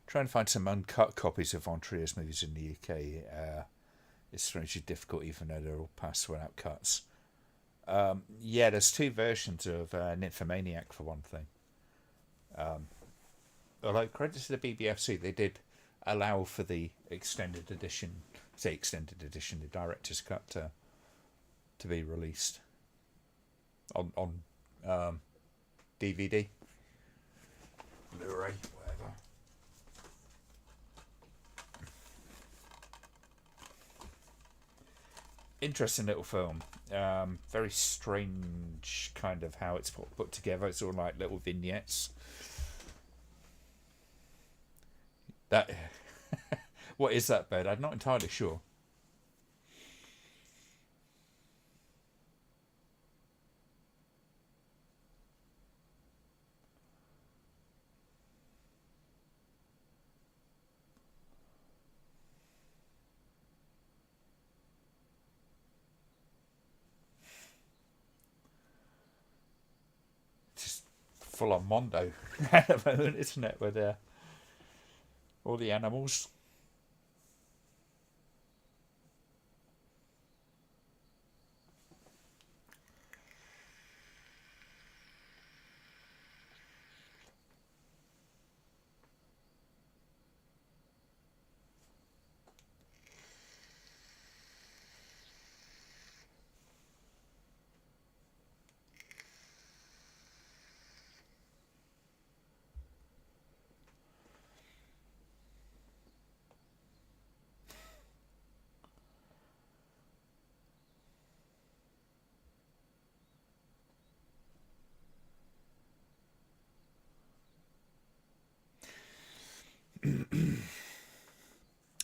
Trying to find some uncut copies of Von Trier's movies in the UK is strangely difficult, even though they're all passed without cuts. Yeah, there's two versions of Nymphomaniac for one thing. Although credit to the BBFC, they did allow for the extended edition, the director's cut to be released on DVD, Blu-ray, whatever. Interesting little film. Very strange kind of how it's put together. It's all like little vignettes. That what is that bird? I'm not entirely sure. Just full on Mondo at the moment, isn't it? With all the animals.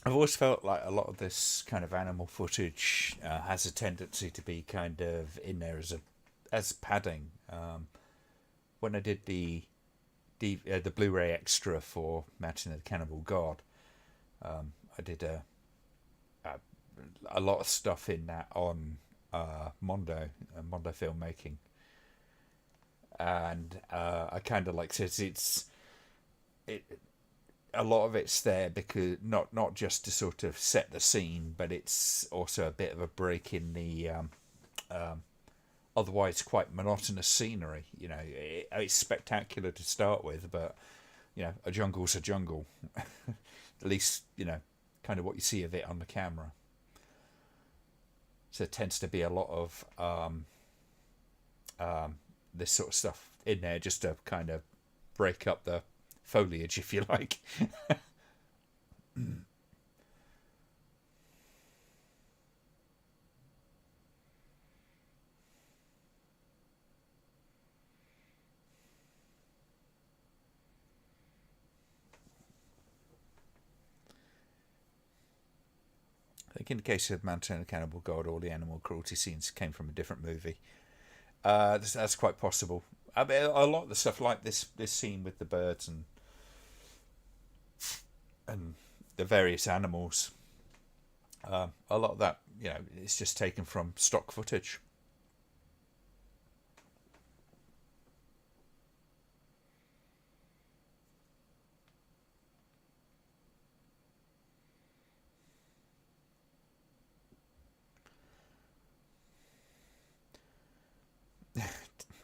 I've always felt like a lot of this kind of animal footage has a tendency to be kind of in there as padding. When I did the Blu-ray extra for Mountain of the Cannibal God, I did a lot of stuff in that on Mondo filmmaking, and I kind of like says it a lot of it's there because not just to sort of set the scene, but it's also a bit of a break in the otherwise quite monotonous scenery. You know, it's spectacular to start with, but you know, a jungle's a jungle. At least you know kind of what you see of it on the camera. So it tends to be a lot of this sort of stuff in there just to kind of break up the foliage, if you like. think in the case of Mountain and Cannibal God, all the animal cruelty scenes came from a different movie. That's quite possible. I mean, a lot of the stuff like this scene with the birds and the various animals, a lot of that, it's just taken from stock footage.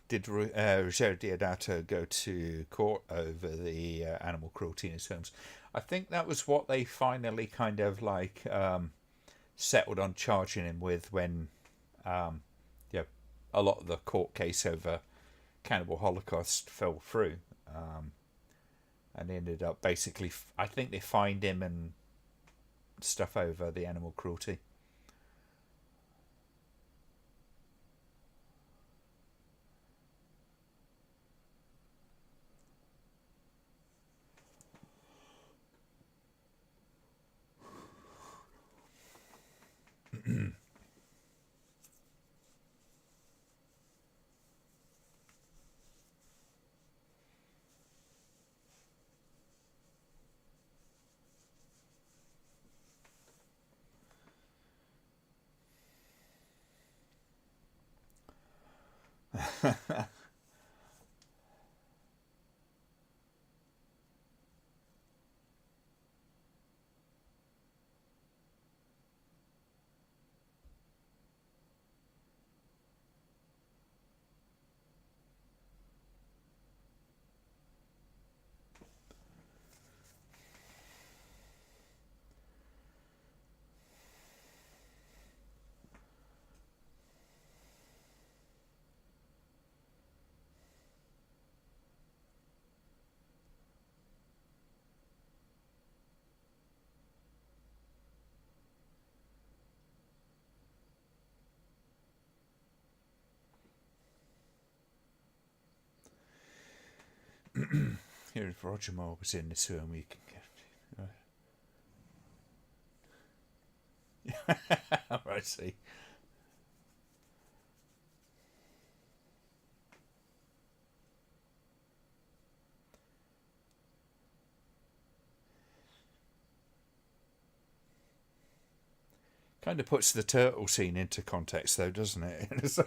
Did Roger Diodato go to court over the animal cruelty in his films? I think that was what they finally kind of like settled on charging him with when, yeah, a lot of the court case over Cannibal Holocaust fell through, and ended up basically. I think they fined him and stuff over the animal cruelty. Here, if Roger Moore was in this film, we can get. I see. Kind of puts the turtle scene into context, though, doesn't it?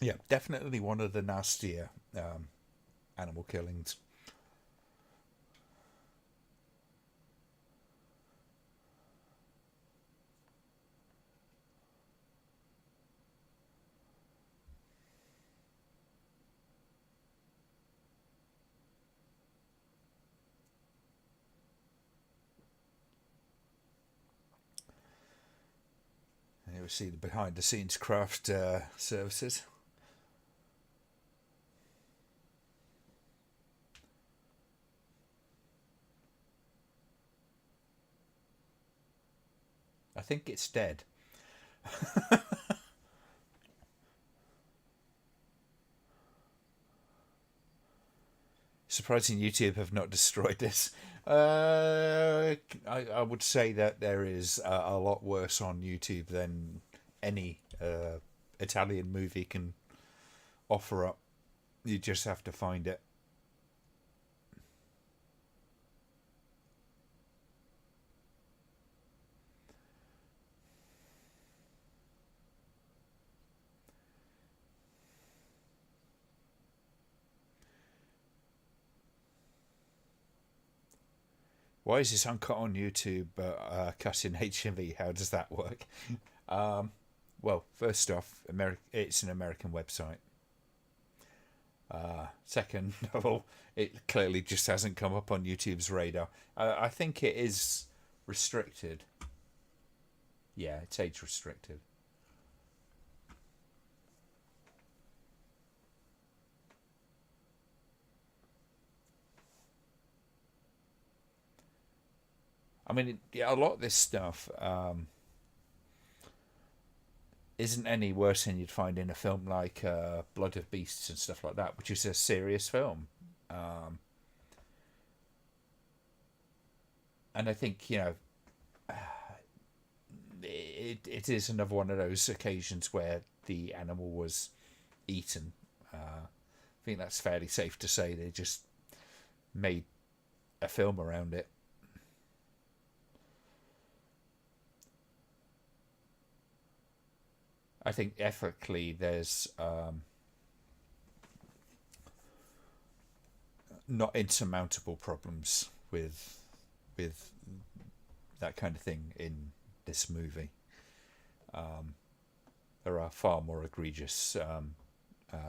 Yeah, definitely one of the nastier animal killings. And you see the behind the scenes craft services. I think it's dead. Surprising YouTube have not destroyed this. I would say that there is a lot worse on YouTube than any Italian movie can offer up. You just have to find it. Why is this uncut on YouTube but cut in HMV? How does that work? Well, first off, it's an American website. Second of all, it clearly just hasn't come up on YouTube's radar. I think it is restricted. Yeah, it's age restricted. I mean, a lot of this stuff isn't any worse than you'd find in a film like Blood of Beasts and stuff like that, which is a serious film. Um, and I think, it is another one of those occasions where the animal was eaten. I think that's fairly safe to say. They just made a film around it. I think ethically there's not insurmountable problems with that kind of thing in this movie. There are far more egregious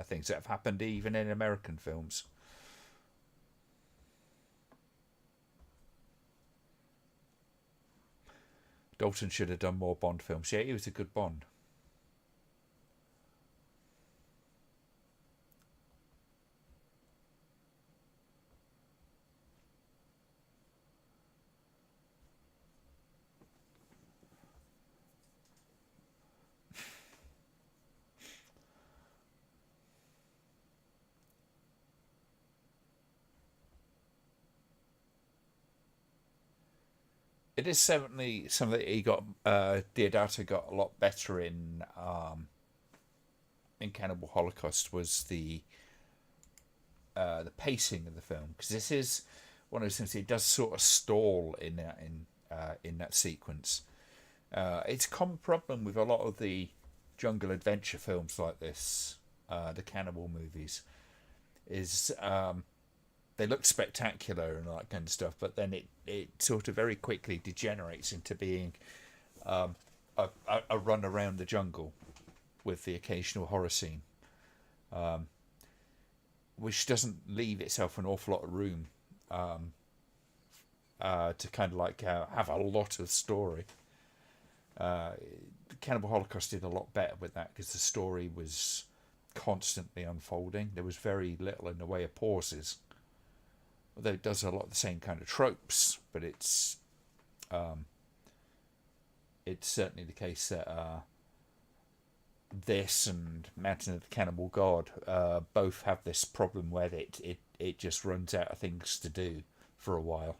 things that have happened even in American films. Dalton should have done more Bond films. Yeah, he was a good Bond. It is certainly something that he got. Diodato got a lot better in Cannibal Holocaust was the pacing of the film, because this is one of those things. It does sort of stall in that sequence. It's a common problem with a lot of the jungle adventure films like this, the cannibal movies, is they look spectacular and all that kind of stuff, but then it sort of very quickly degenerates into being a run around the jungle with the occasional horror scene, which doesn't leave itself an awful lot of room to kind of like have a lot of story. Cannibal Holocaust did a lot better with that because the story was constantly unfolding. There was very little in the way of pauses, although it does a lot of the same kind of tropes. But it's certainly the case that this and Mountain of the Cannibal God both have this problem where it just runs out of things to do for a while.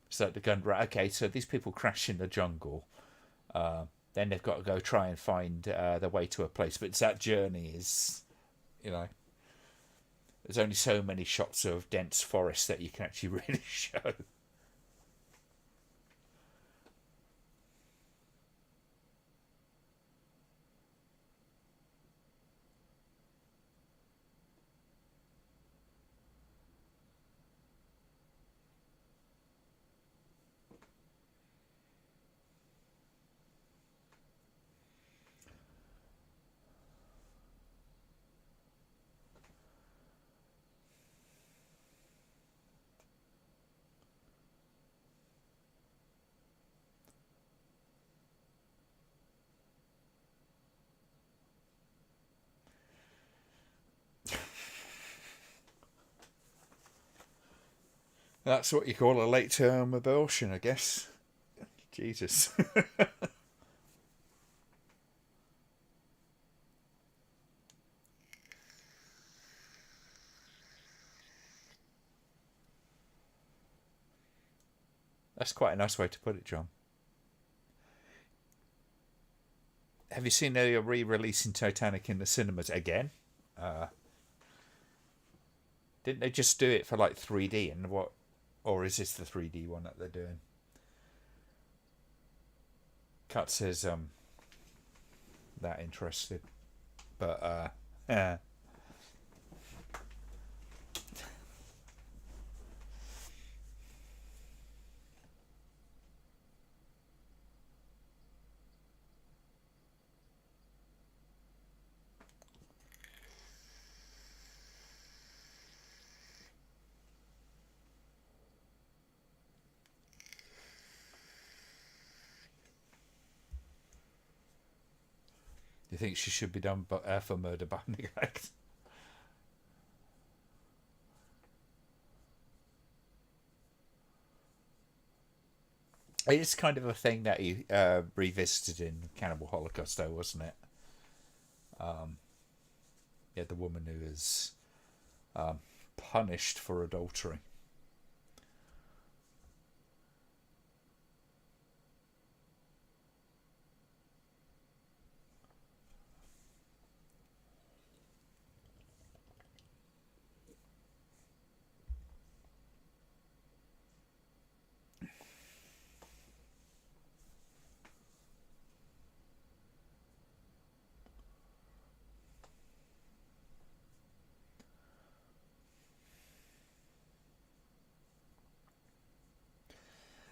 So they're going, right, okay, so these people crash in the jungle. Then they've got to go try and find their way to a place. But it's that journey is, there's only so many shots of dense forest that you can actually really show. That's what you call a late-term abortion, I guess. Jesus. That's quite a nice way to put it, John. Have you seen they're re-releasing Titanic in the cinemas again? Didn't they just do it for like 3D and what? Or is this the 3D one that they're doing? Cut says that interested, but yeah. You think she should be done for murder by neglect? It's kind of a thing that he revisited in Cannibal Holocaust, though, wasn't it? Yeah, the woman who is punished for adultery.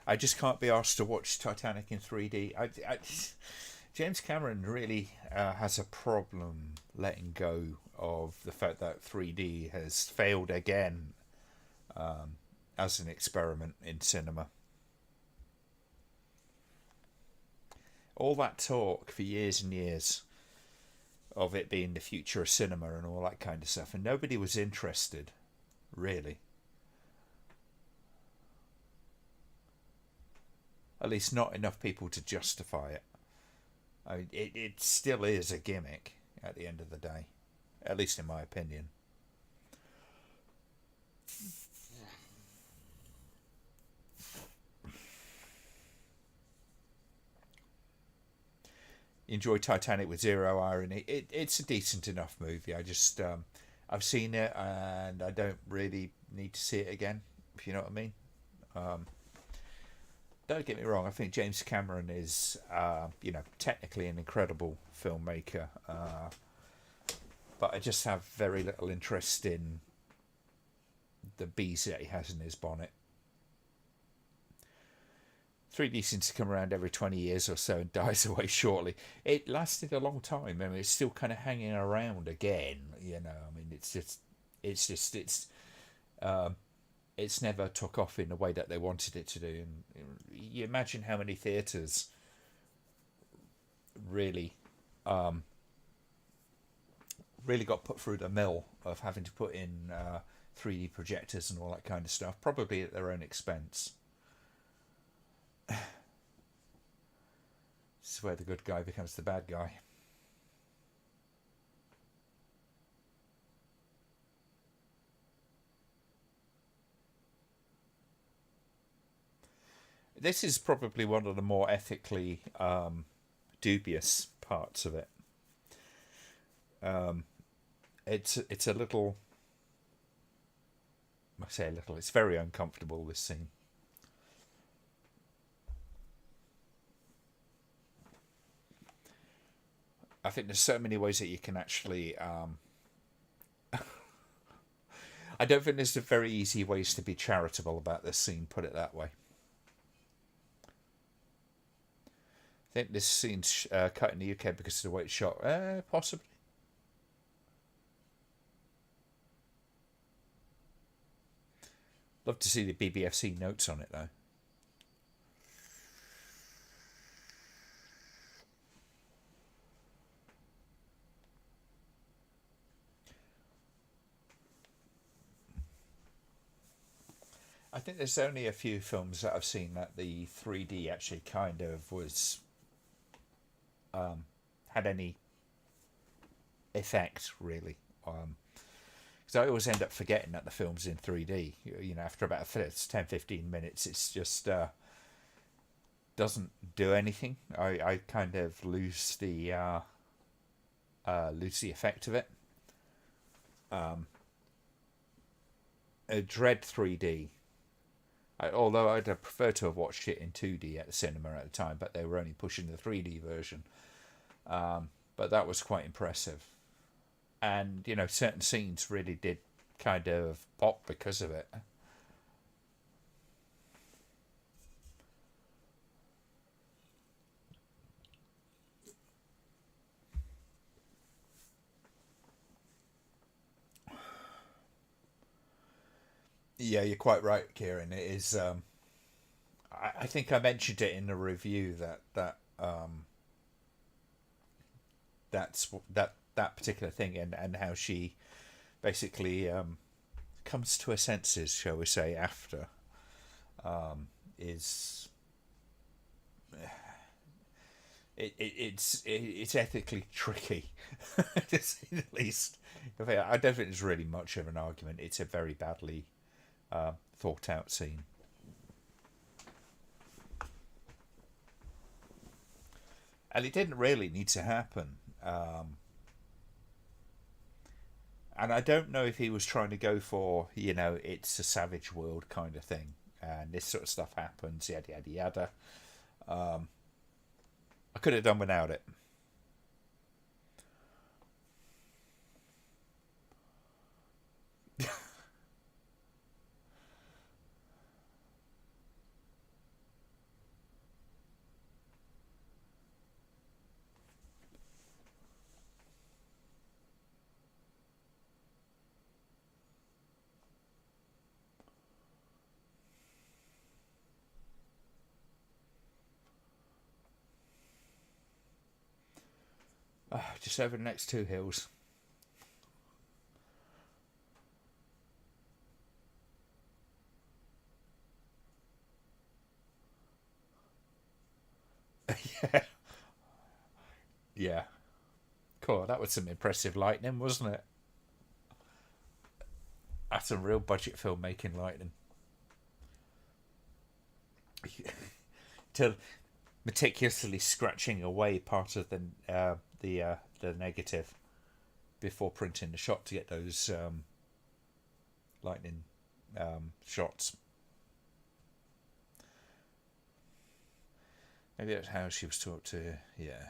I just can't be asked to watch Titanic in 3D. James Cameron really has a problem letting go of the fact that 3D has failed again as an experiment in cinema. All that talk for years and years of it being the future of cinema and all that kind of stuff, and nobody was interested, really. At least not enough people to justify it. I mean, it still is a gimmick at the end of the day, at least in my opinion. Enjoy Titanic with zero irony. It's a decent enough movie. I've seen it and I don't really need to see it again, if you know what I mean. Um, don't get me wrong. I think James Cameron is, technically an incredible filmmaker, but I just have very little interest in the bees that he has in his bonnet. 3D seems to come around every 20 years or so and dies away shortly. It lasted a long time. I mean, it's still kind of hanging around again. I mean, it's never took off in the way that they wanted it to do. And you imagine how many theatres really, really got put through the mill of having to put in 3D projectors and all that kind of stuff, probably at their own expense. This is where the good guy becomes the bad guy. This is probably one of the more ethically dubious parts of it. Um, it's a little. I say a little. It's very uncomfortable. This scene. I think there's so many ways that you can actually. I don't think there's a very easy ways to be charitable about this scene. Put it that way. I think this scene's cut in the UK because of the way it's shot. Possibly. Love to see the BBFC notes on it though. I think there's only a few films that I've seen that the 3D actually kind of was had any effect really. Because I always end up forgetting that the film's in 3D. After about 10-15 minutes, it's just doesn't do anything. I kind of lose the effect of it. Dread 3D. Although I'd have preferred to have watched it in 2D at the cinema at the time, but they were only pushing the 3D version. But that was quite impressive. And, certain scenes really did kind of pop because of it. Yeah, you're quite right, Kieran. It is. I think I mentioned it in the review that that particular thing, and how she basically comes to her senses, shall we say, after is it's ethically tricky, to say the least. I don't think there's really much of an argument. It's a very badly thought out scene. And it didn't really need to happen. And I don't know if he was trying to go for, it's a savage world kind of thing. And this sort of stuff happens, yada, yada, yada. I could have done without it. Just over the next two hills. Yeah. Yeah. Cool. That was some impressive lightning, wasn't it? That's some real budget filmmaking lightning. To meticulously scratching away part of the negative before printing the shot to get those lightning shots. Maybe that's how she was taught to. Yeah.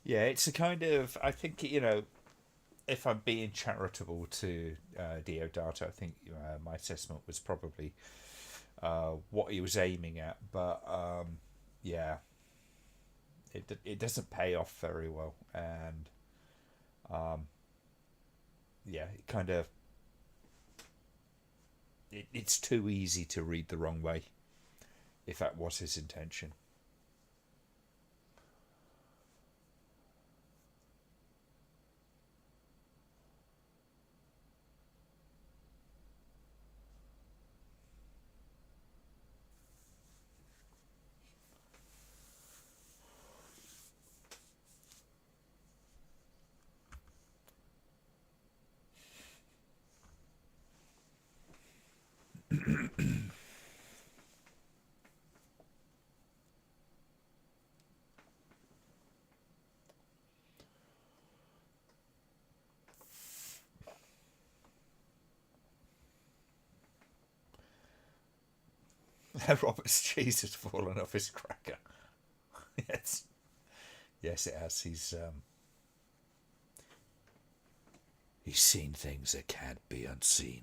Yeah, it's a kind of. I think, if I'm being charitable to Deodato, I think my assessment was probably what he was aiming at. But yeah, it doesn't pay off very well, and yeah, it kind of it's too easy to read the wrong way if that was his intention. Robert's cheese has fallen off his cracker. Yes, yes, it has. He's seen things that can't be unseen.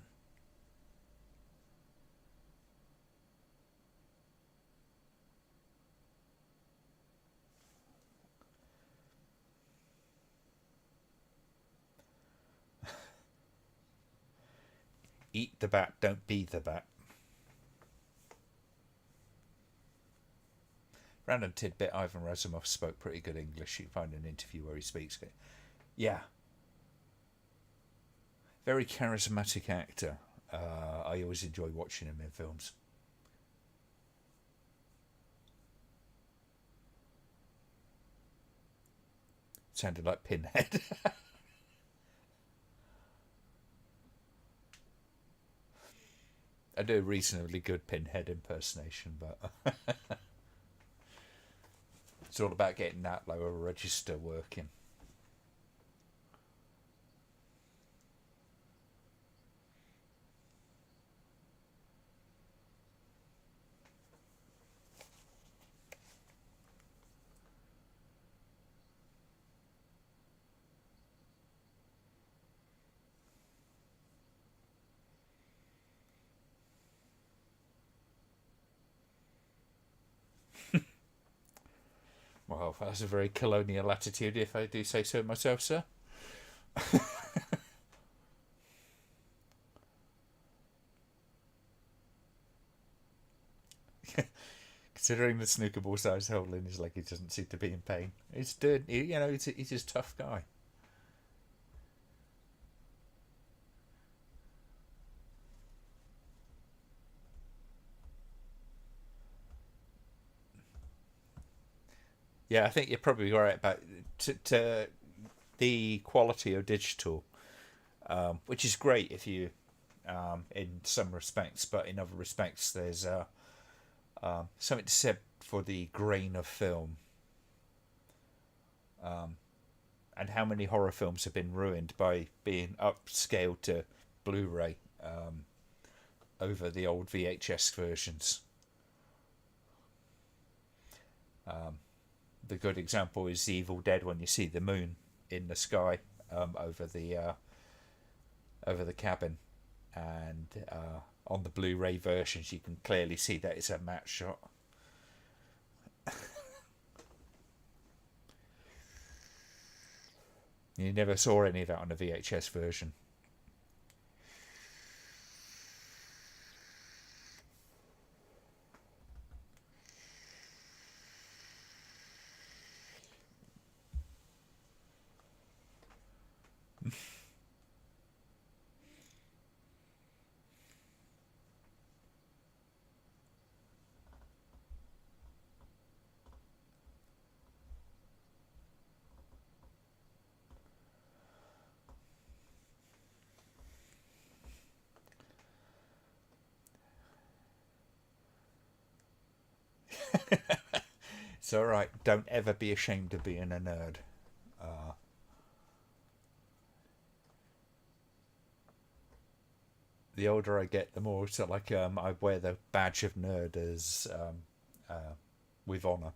Eat the bat, don't be the bat. Random tidbit: Ivan Razumov spoke pretty good English. You find an interview where he speaks it. Yeah, very charismatic actor. I always enjoy watching him in films. Sounded like Pinhead. I do a reasonably good Pinhead impersonation, but it's all about getting that lower register working. Well, that's a very colonial attitude, if I do say so myself, sir. Considering the snooker ball size hole in his leg, he doesn't seem to be in pain. He's doing, you know, he's a tough guy. Yeah, I think you're probably right about to the quality of digital, which is great if you, in some respects, but in other respects, there's something to said for the grain of film, and how many horror films have been ruined by being upscaled to Blu-ray over the old VHS versions. The good example is The Evil Dead, when you see the moon in the sky over the cabin, and on the Blu-ray versions you can clearly see that it's a matte shot. You never saw any of that on the VHS version. It's all right. Don't ever be ashamed of being a nerd. Uh, the older I get, the more sort of like I wear the badge of nerd as with honor.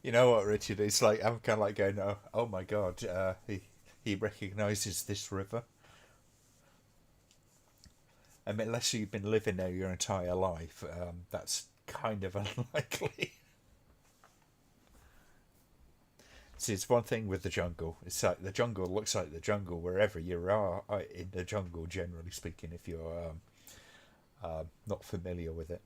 You know what, Richard? It's like I'm kind of like going, oh my god, he recognizes this river. I mean, unless you've been living there your entire life, that's kind of unlikely. See, it's one thing with the jungle. It's like the jungle looks like the jungle wherever you are in the jungle, generally speaking, if you're not familiar with it.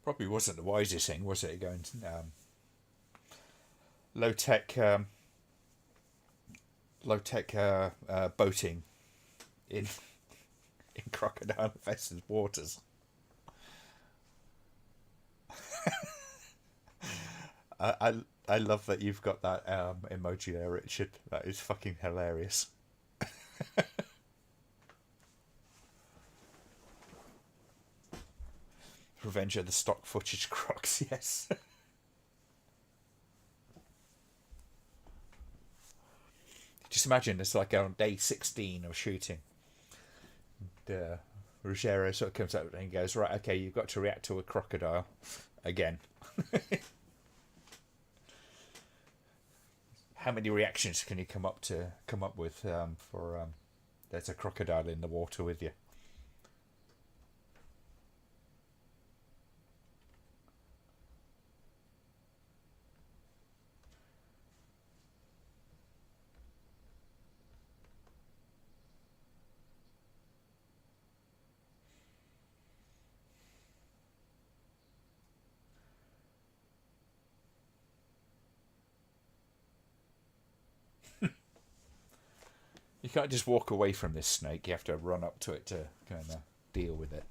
Probably wasn't the wisest thing, was it? Going low tech, low tech boating in in crocodile infested waters. I love that you've got that emoji there, Richard. That is fucking hilarious. Revenge of the stock footage crocs, yes. Just imagine it's like on day 16 of shooting. And, Ruggiero sort of comes up and goes, right, okay, you've got to react to a crocodile again. How many reactions can you come up with for there's a crocodile in the water with you? You can't just walk away from this snake. You have to run up to it to kind of deal with it.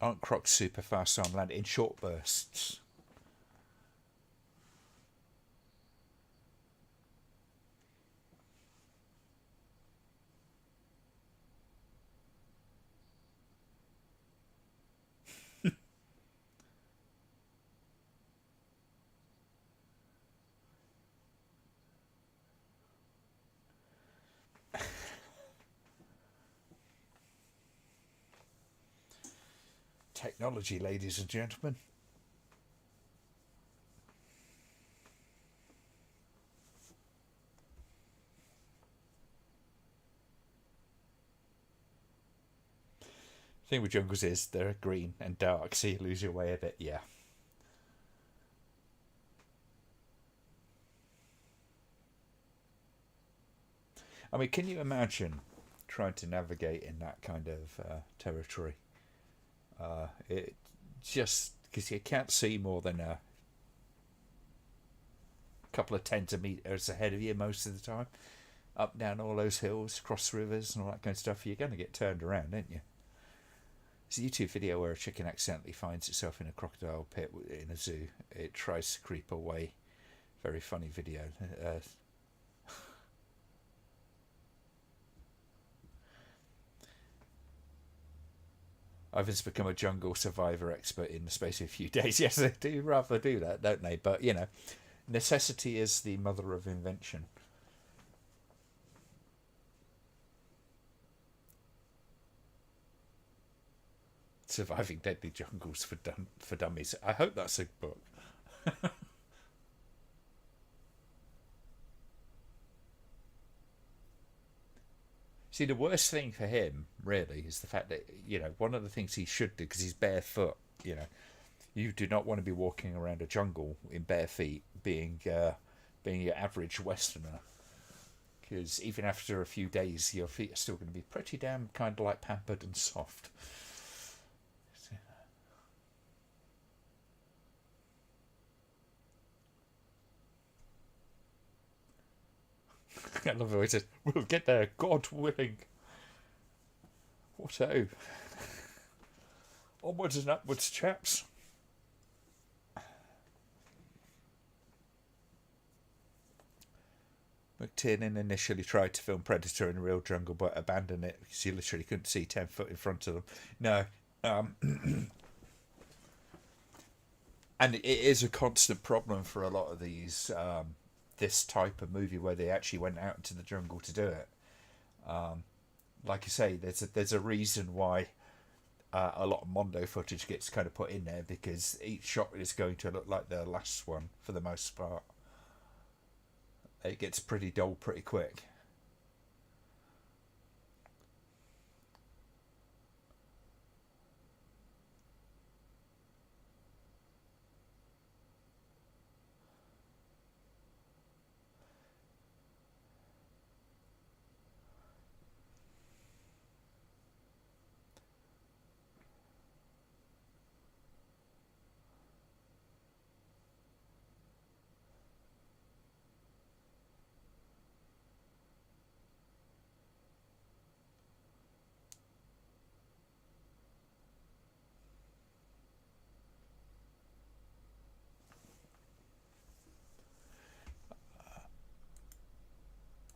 Aren't crocs super fast on land in short bursts? Technology, ladies and gentlemen. The thing with jungles is they're green and dark, so you lose your way a bit. Yeah. I mean, can you imagine trying to navigate in that kind of territory? It just because you can't see more than a couple of tens of meters ahead of you most of the time. Up, down all those hills, across rivers, and all that kind of stuff. You're going to get turned around, aren't you? There's a YouTube video where a chicken accidentally finds itself in a crocodile pit in a zoo. It tries to creep away. Very funny video. Ivan's become a jungle survivor expert in the space of a few days. Yes, they do rather do that, don't they? But, you know, necessity is the mother of invention. Surviving Deadly Jungles for Dummies. I hope that's a book. See, the worst thing for him, really, is the fact that, you know, one of the things he should do, because he's barefoot, you know, you do not want to be walking around a jungle in bare feet being your average Westerner. Because even after a few days, your feet are still going to be pretty damn kind of like pampered and soft. I love the way he says, "We'll get there, God willing." What oh? Onwards and upwards, chaps. McTiernan initially tried to film Predator in a real jungle, but abandoned it because you literally couldn't see 10 foot in front of them. No. And it is a constant problem for a lot of these this type of movie where they actually went out into the jungle to do it. Like you say, there's a reason why a lot of Mondo footage gets kind of put in there, because each shot is going to look like the last one for the most part. It gets pretty dull pretty quick.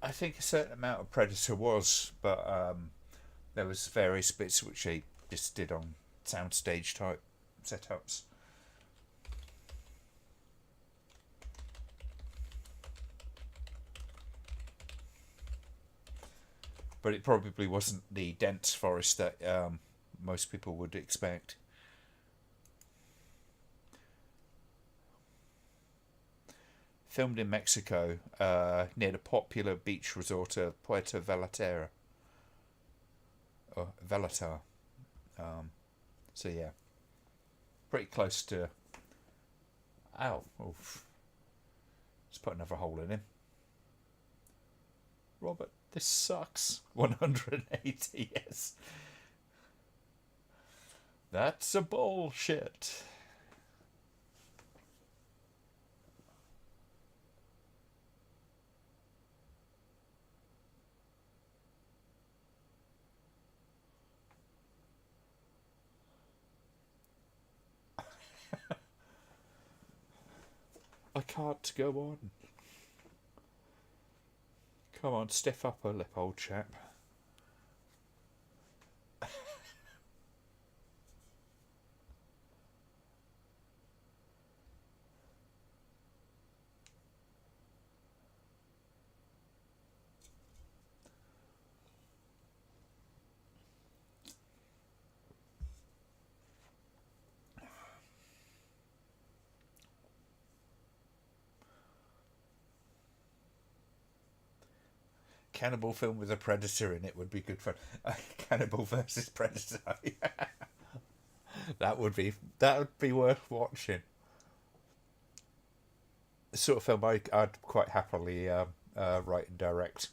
I think a certain amount of Predator was, but there was various bits which they just did on soundstage type setups. But it probably wasn't the dense forest that most people would expect. Filmed in Mexico, near the popular beach resort of Puerto Vallarta. Or Valatar. So yeah, pretty close to. Ow! Oof. Let's put another hole in him. Robert, this sucks. 180, yes. That's a bullshit. I can't go on. Come on, stiff upper lip, old chap. Cannibal film with a predator in it would be good fun. Cannibal versus Predator. That would be worth watching. The sort of film I'd quite happily write and direct.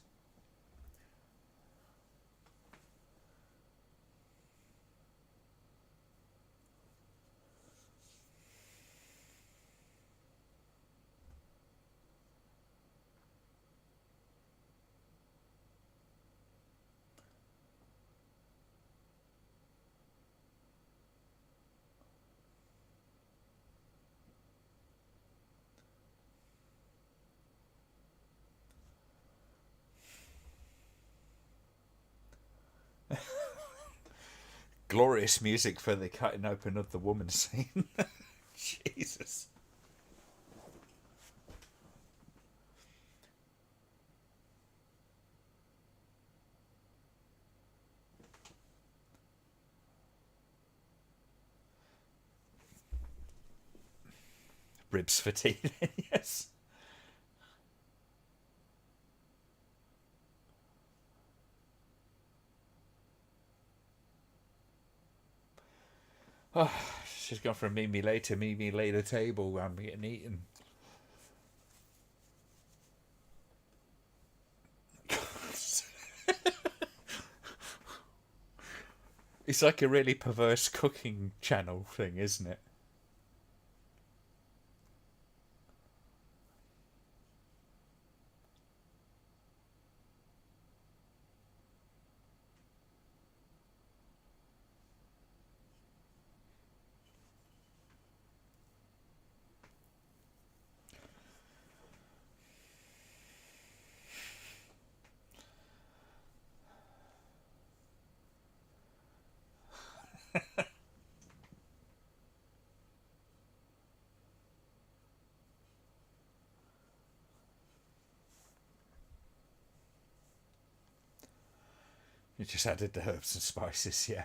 Glorious music for the cutting open of the woman scene. Jesus. Ribs for tea, yes. Oh, she's gone from meet me later, meet me later table. I'm getting eaten. It's like a really perverse cooking channel thing, isn't it? You just added the herbs and spices, yeah.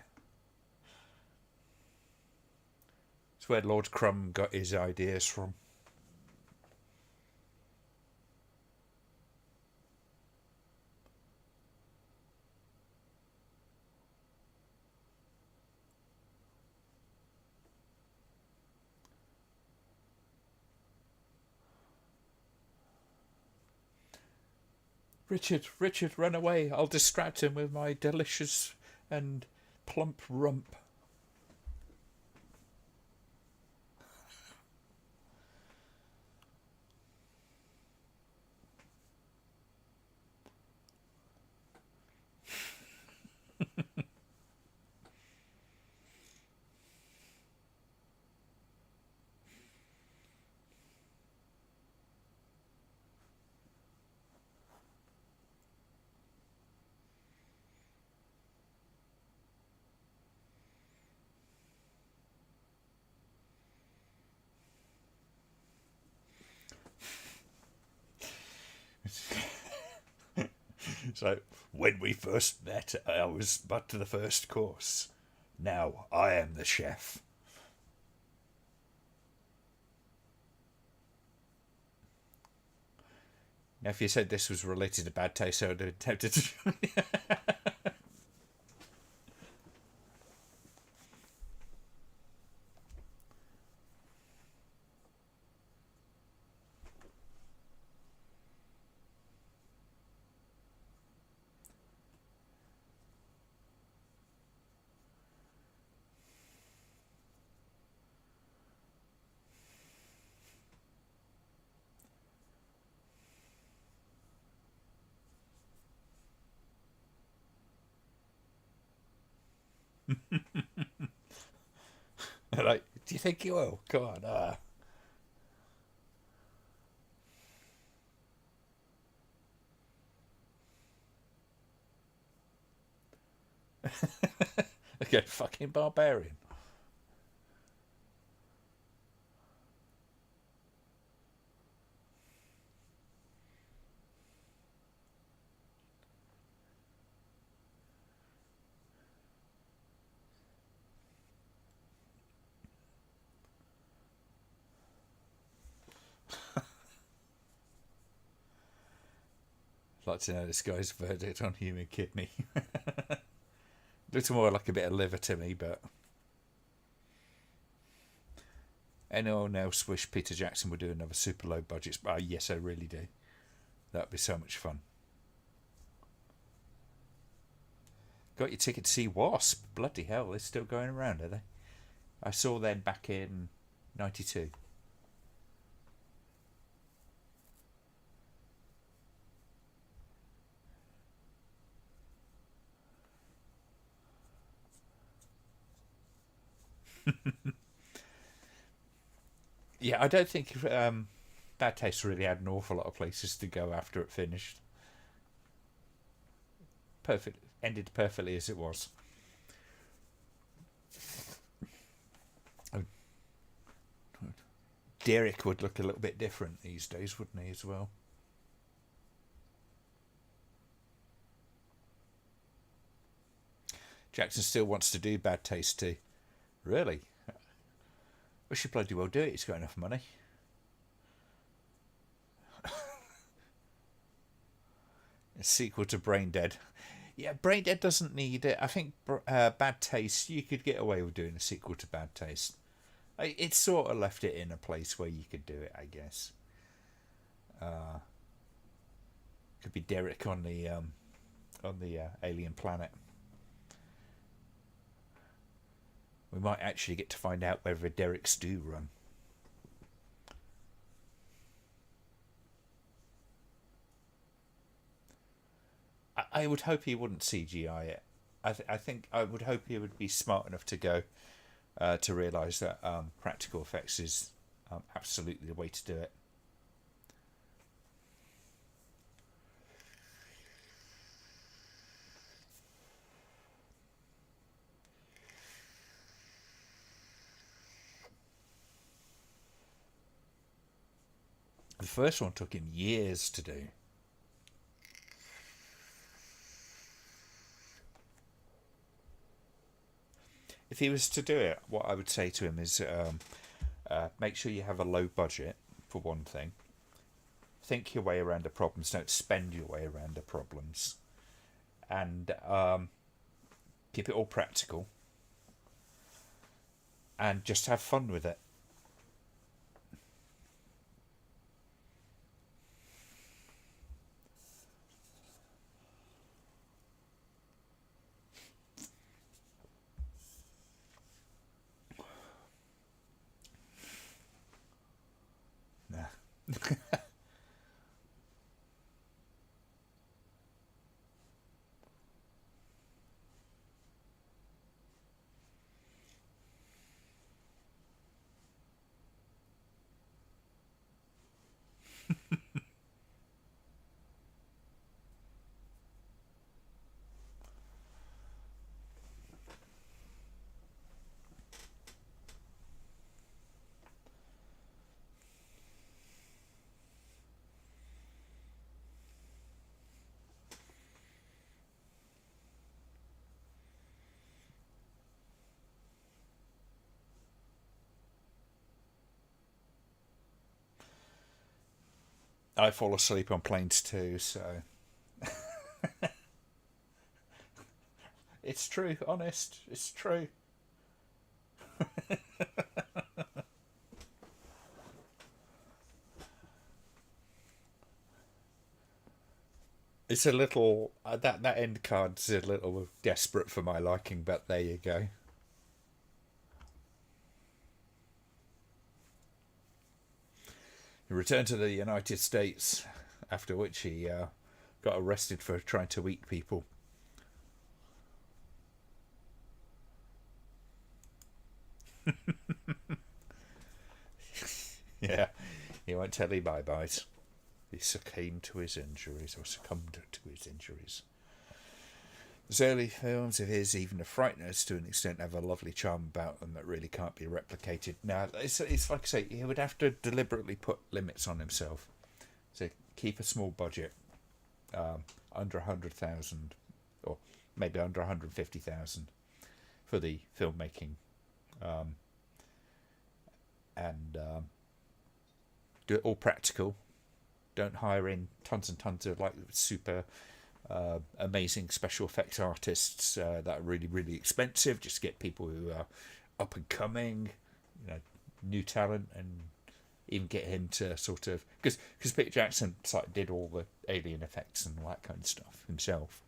It's where Lord Crumb got his ideas from. Richard, Richard, run away. I'll distract him with my delicious and plump rump. So, when we first met, I was but the first course. Now I am the chef. Now, if you said this was related to bad taste, I would have attempted to. Like, do you think you will? Come on. Okay, fucking barbarian. I'd like to know this guy's verdict on human kidney. Looks more like a bit of liver to me, but anyone else wish Peter Jackson would do another super low budget? Yes, I really do. That'd be so much fun. Got your ticket to see Wasp? Bloody hell, they're still going around, are they? I saw them back in '92. Yeah, I don't think Bad Taste really had an awful lot of places to go after it finished. Perfect, ended perfectly as it was. Oh, Derek would look a little bit different these days, wouldn't he, as well? Jackson still wants to do Bad Taste too. Really? We should bloody well do it. He's got enough money. A sequel to Brain Dead. Yeah, Brain Dead doesn't need it. I think Bad Taste, you could get away with doing a sequel to Bad Taste. It sort of left it in a place where you could do it, I guess. Could be Derek on the alien planet. We might actually get to find out whether Derek's do run. I would hope he wouldn't CGI it. I think I would hope he would be smart enough to go to realise that practical effects is absolutely the way to do it. The first one took him years to do. If he was to do it, what I would say to him is make sure you have a low budget, for one thing. Think your way around the problems, don't spend your way around the problems. And keep it all practical. And just have fun with it. Nah. I fall asleep on planes too, so it's true, honest, it's true. It's a little that end card's a little desperate for my liking, but there you go. He returned to the United States, after which he got arrested for trying to eat people. Yeah, he won't tell you bye-byes. He succumbed to his injuries, or succumbed to his injuries. His early films of his, even The Frighteners, to an extent, have a lovely charm about them that really can't be replicated. Now, it's like I say, he would have to deliberately put limits on himself. So keep a small budget, under 100,000, or maybe under 150,000 for the filmmaking, and do it all practical. Don't hire in tons and tons of like super amazing special effects artists that are really, really expensive. Just get people who are up and coming, new talent, and even get him to sort of, because Peter Jackson did all the alien effects and all that kind of stuff himself.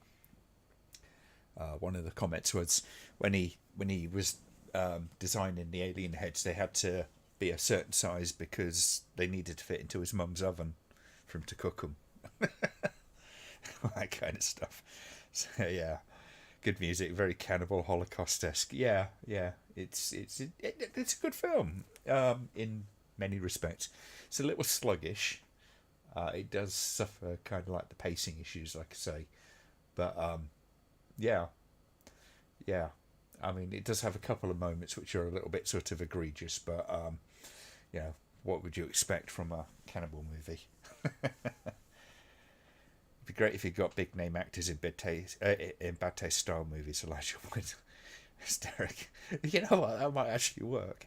One of the comments was when he was designing the alien heads, they had to be a certain size because they needed to fit into his mum's oven for him to cook them. That kind of stuff. So yeah, good music, very Cannibal Holocaust-esque. Yeah, it's a good film in many respects. It's a little sluggish. It does suffer kind of like the pacing issues, like I say, but yeah. I mean, it does have a couple of moments which are a little bit sort of egregious, but what would you expect from a cannibal movie? It'd be great if you got big name actors in bad taste style movies. Elijah Wood, hysteric. You know what? That might actually work.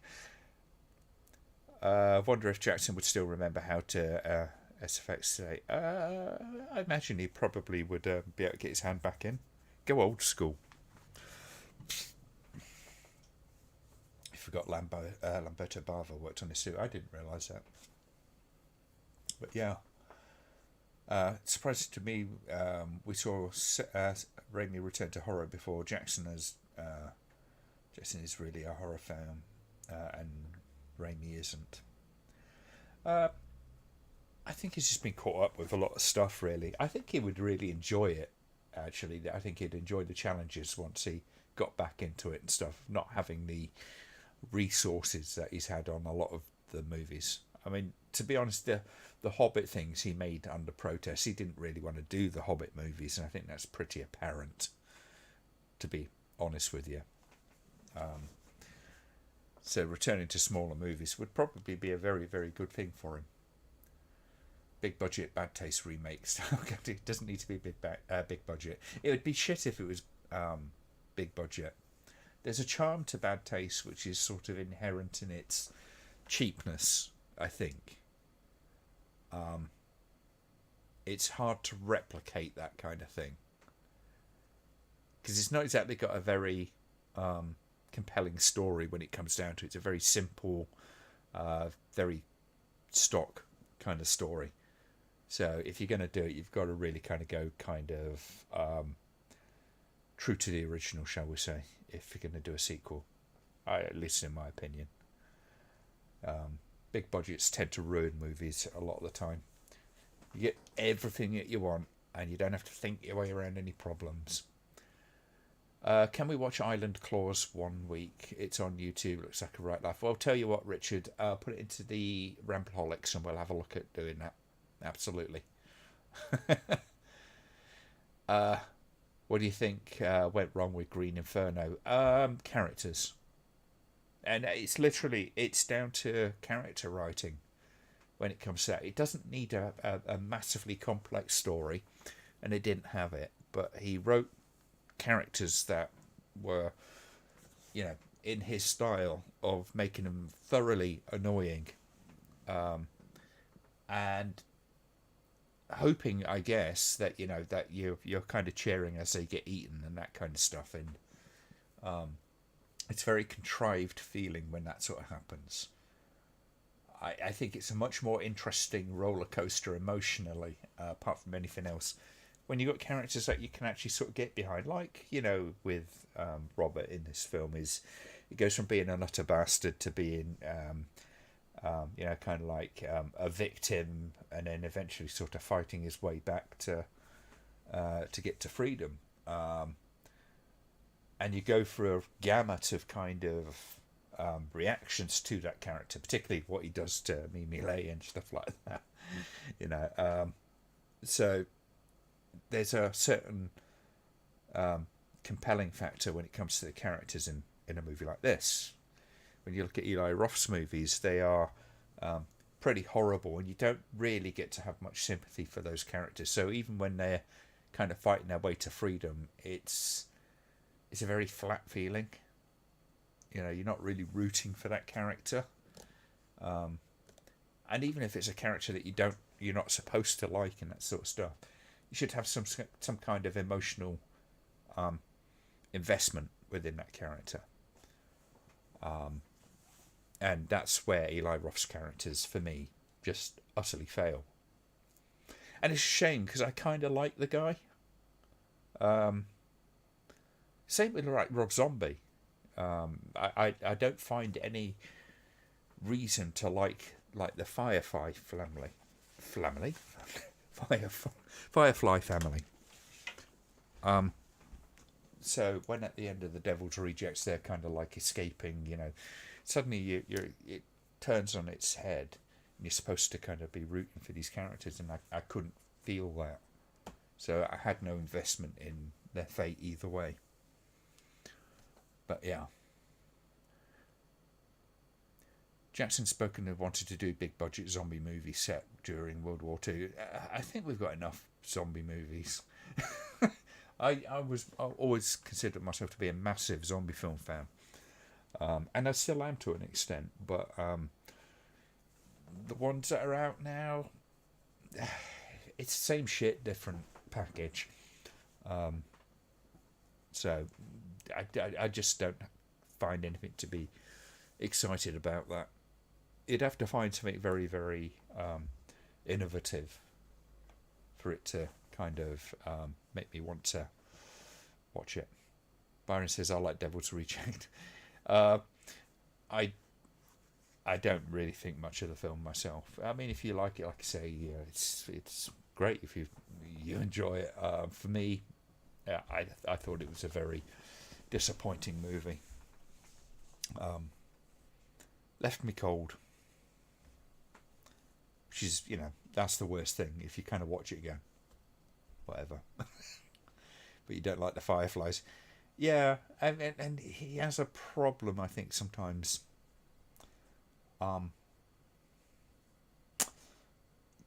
I wonder if Jackson would still remember how to SFX say. I imagine he probably would be able to get his hand back in. Go old school. I forgot Lamberto Bava worked on this too. I didn't realise that. But yeah. Surprising to me, we saw Raimi return to horror before Jackson is really a horror film, and Raimi isn't. I think he's just been caught up with a lot of stuff, really. I think he would really enjoy it, actually. I think he'd enjoy the challenges once he got back into it and stuff, not having the resources that he's had on a lot of the movies. I mean, to be honest, the Hobbit things he made under protest. He didn't really want to do the Hobbit movies, and I think that's pretty apparent, to be honest with you. So returning to smaller movies would probably be a very, very good thing for him. Big budget, bad taste remakes. It doesn't need to be big budget. It would be shit if it was big budget. There's a charm to bad taste which is sort of inherent in its cheapness, I think. It's hard to replicate that kind of thing because it's not exactly got a very compelling story when it comes down to it. It's a very simple, very stock kind of story. So if you're going to do it, you've got to really kind of go kind of true to the original, shall we say, if you're going to do a sequel. At least in my opinion. Big budgets tend to ruin movies a lot of the time. You get everything that you want, and you don't have to think your way around any problems. Can we watch Island Claws 1 week? It's on YouTube. Looks like a right laugh. Well, I'll tell you what, Richard. Put it into the Ramblaholics, and we'll have a look at doing that. Absolutely. What do you think went wrong with Green Inferno? Characters. And it's down to character writing when it comes to that. It doesn't need a massively complex story, and it didn't have it. But he wrote characters that were, in his style of making them thoroughly annoying, and hoping, I guess, that that you're kind of cheering as they get eaten and that kind of stuff. And it's very contrived feeling when that sort of happens. I think it's a much more interesting roller coaster emotionally, apart from anything else, when you've got characters that you can actually sort of get behind, like with Robert in this film. It goes from being an utter bastard to being kind of like a victim, and then eventually sort of fighting his way back to get to freedom. And you go through a gamut of kind of reactions to that character, particularly what he does to Mimi Lay and stuff like that. So there's a certain compelling factor when it comes to the characters in a movie like this. When you look at Eli Roth's movies, they are pretty horrible, and you don't really get to have much sympathy for those characters. So even when they're kind of fighting their way to freedom, it's a very flat feeling. You're not really rooting for that character. And even if it's a character that you're not supposed to like and that sort of stuff, you should have some kind of emotional investment within that character. And that's where Eli Roth's characters, for me, just utterly fail. And it's a shame, because I kind of like the guy. Same with Rob Zombie. I don't find any reason to like the Firefly family. Firefly family. So when at the end of The Devil's Rejects they're kind of like escaping, suddenly it turns on its head, and you're supposed to kind of be rooting for these characters, and I couldn't feel that. So I had no investment in their fate either way. But yeah. Jackson's spoken of wanting to do a big budget zombie movie set during World War II. I think we've got enough zombie movies. I always considered myself to be a massive zombie film fan. And I still am to an extent, but the ones that are out now, it's the same shit, different package. So I just don't find anything to be excited about that. You'd have to find something very, very innovative for it to kind of make me want to watch it. Byron says, I like Devil's Reject. I don't really think much of the film myself. I mean, if you like it, like I say, it's great if you enjoy it. For me, I thought it was a very disappointing movie. Left me cold. Which is, that's the worst thing. If you kind of watch it again, whatever. But you don't like the Fireflies. Yeah, and he has a problem, I think, sometimes.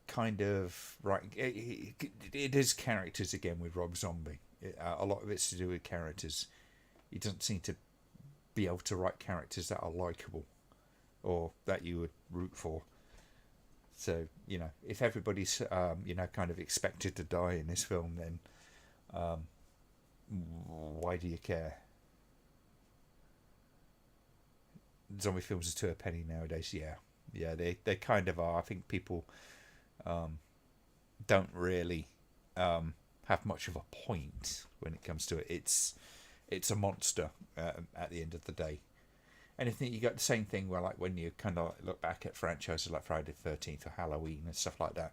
Kind of right. It is characters again with Rob Zombie. A lot of it's to do with characters. He doesn't seem to be able to write characters that are likable or that you would root for. So, if everybody's, kind of expected to die in this film, then why do you care? Zombie films are to a penny nowadays. Yeah, they kind of are. I think people don't really have much of a point when it comes to it. It's a monster at the end of the day. And I think you got the same thing where, like, when you kind of look back at franchises like Friday the 13th or Halloween and stuff like that,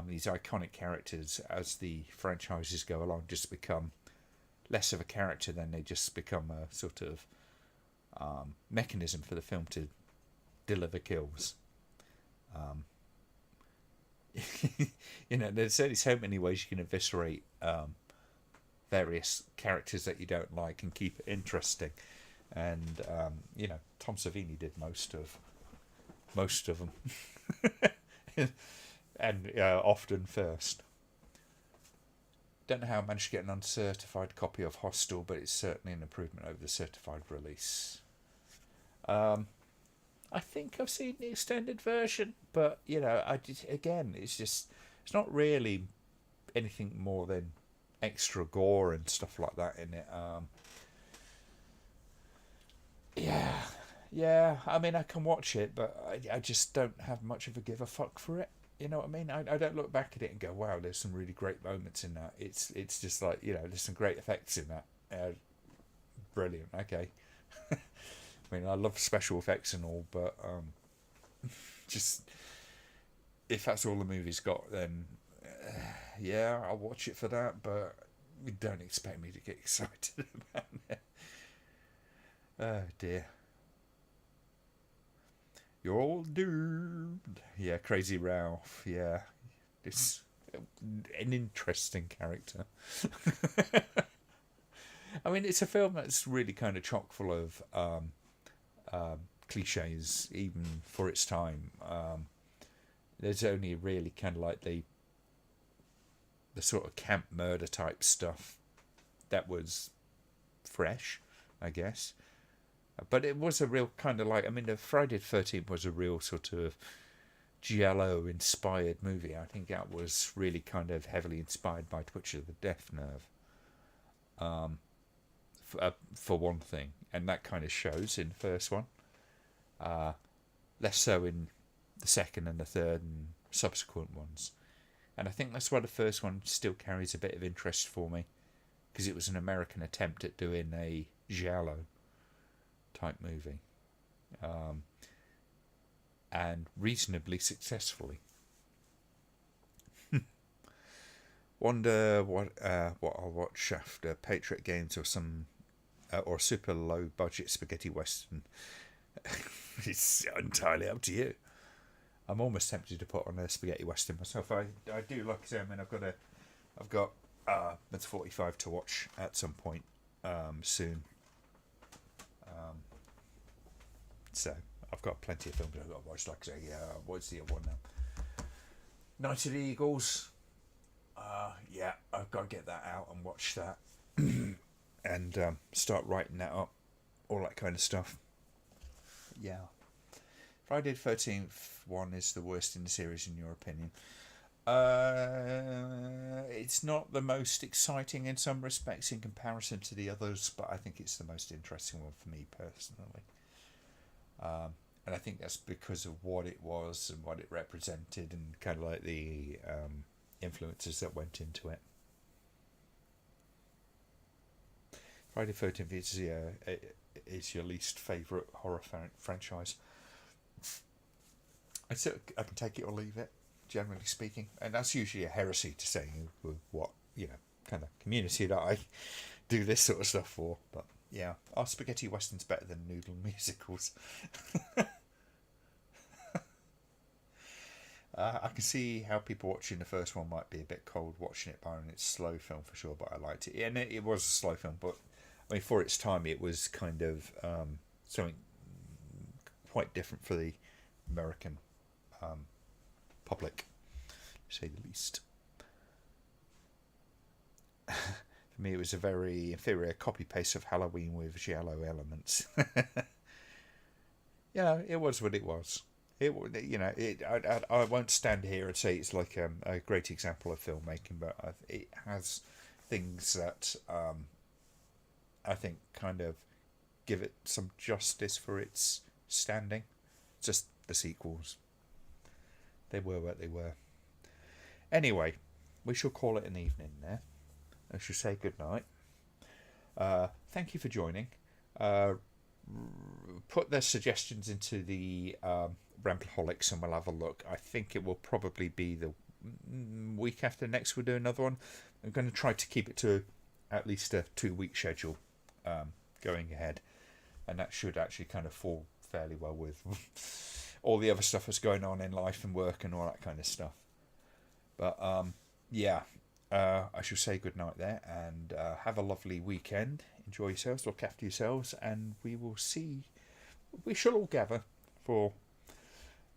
these iconic characters, as the franchises go along, just become less of a character than they just become a sort of mechanism for the film to deliver kills. There's only so many ways you can eviscerate various characters that you don't like and keep it interesting. And Tom Savini did most of them, and often first. Don't know how I managed to get an uncertified copy of Hostel, but it's certainly an improvement over the certified release. I think I've seen the extended version, but it's not really anything more than extra gore and stuff like that in it. Yeah. I mean, I can watch it, but I just don't have much of a give a fuck for it. You know what I mean? I don't look back at it and go, wow, there's some really great moments in that. It's just like, there's some great effects in that. Brilliant. Okay. I mean, I love special effects and all, but just if that's all the movie's got, then I'll watch it for that. But you don't expect me to get excited about it. Oh dear. You're all doomed. Yeah, Crazy Ralph. Yeah, it's an interesting character. I mean, it's a film that's really kind of chock full of cliches, even for its time. There's only really kind of like the sort of camp murder type stuff that was fresh, I guess. But it was a real kind of like, I mean, the Friday the 13th was a real sort of Giallo inspired movie. I think that was really kind of heavily inspired by Twitch of the Death Nerve, for one thing. And that kind of shows in the first one. Less so in the second and the third and subsequent ones. And I think that's why the first one still carries a bit of interest for me, because it was an American attempt at doing a giallo type movie, and reasonably successfully. Wonder what I'll watch after Patriot Games or some or super low budget spaghetti western. It's entirely up to you. I'm almost tempted to put on a spaghetti western myself. I do like I say, I mean, I've got Mid 45 to watch at some point soon. So I've got plenty of films I've got to watch. Like I say, what's the other one now? Night of the Eagles. Yeah, I've got to get that out and watch that, and start writing that up, all that kind of stuff. Yeah. Friday the 13th one is the worst in the series, in your opinion? It's not the most exciting in some respects in comparison to the others, but I think it's the most interesting one for me personally. And I think that's because of what it was and what it represented and kind of like the influences that went into it. Friday the 13th is your least favourite horror franchise. I can take it or leave it, generally speaking, and that's usually a heresy to say with what kind of community that I do this sort of stuff for. But yeah, our spaghetti westerns better than noodle musicals. I can see how people watching the first one might be a bit cold watching it by its slow film for sure, but I liked it. And it was a slow film, but I mean, for its time, it was kind of something quite different for the American public, to say the least. For me, it was a very inferior copy-paste of Halloween with giallo elements. It was what it was. I won't stand here and say it's like a great example of filmmaking, but it has things that I think kind of give it some justice for its standing. Just the sequels. They were what they were. Anyway, we shall call it an evening there. I shall say good night. Thank you for joining. Put their suggestions into the Ramblaholics and we'll have a look. I think it will probably be the week after next we'll do another one. I'm going to try to keep it to at least a 2-week schedule going ahead, and that should actually kind of fall fairly well with all the other stuff that's going on in life and work and all that kind of stuff. But I shall say good night there, and have a lovely weekend. Enjoy yourselves, look after yourselves, and we shall all gather for,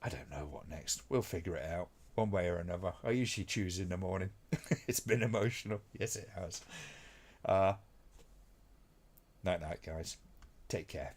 I don't know what next. We'll figure it out one way or another. I usually choose in the morning. It's been emotional. Yes, it has. Night, guys. Take care.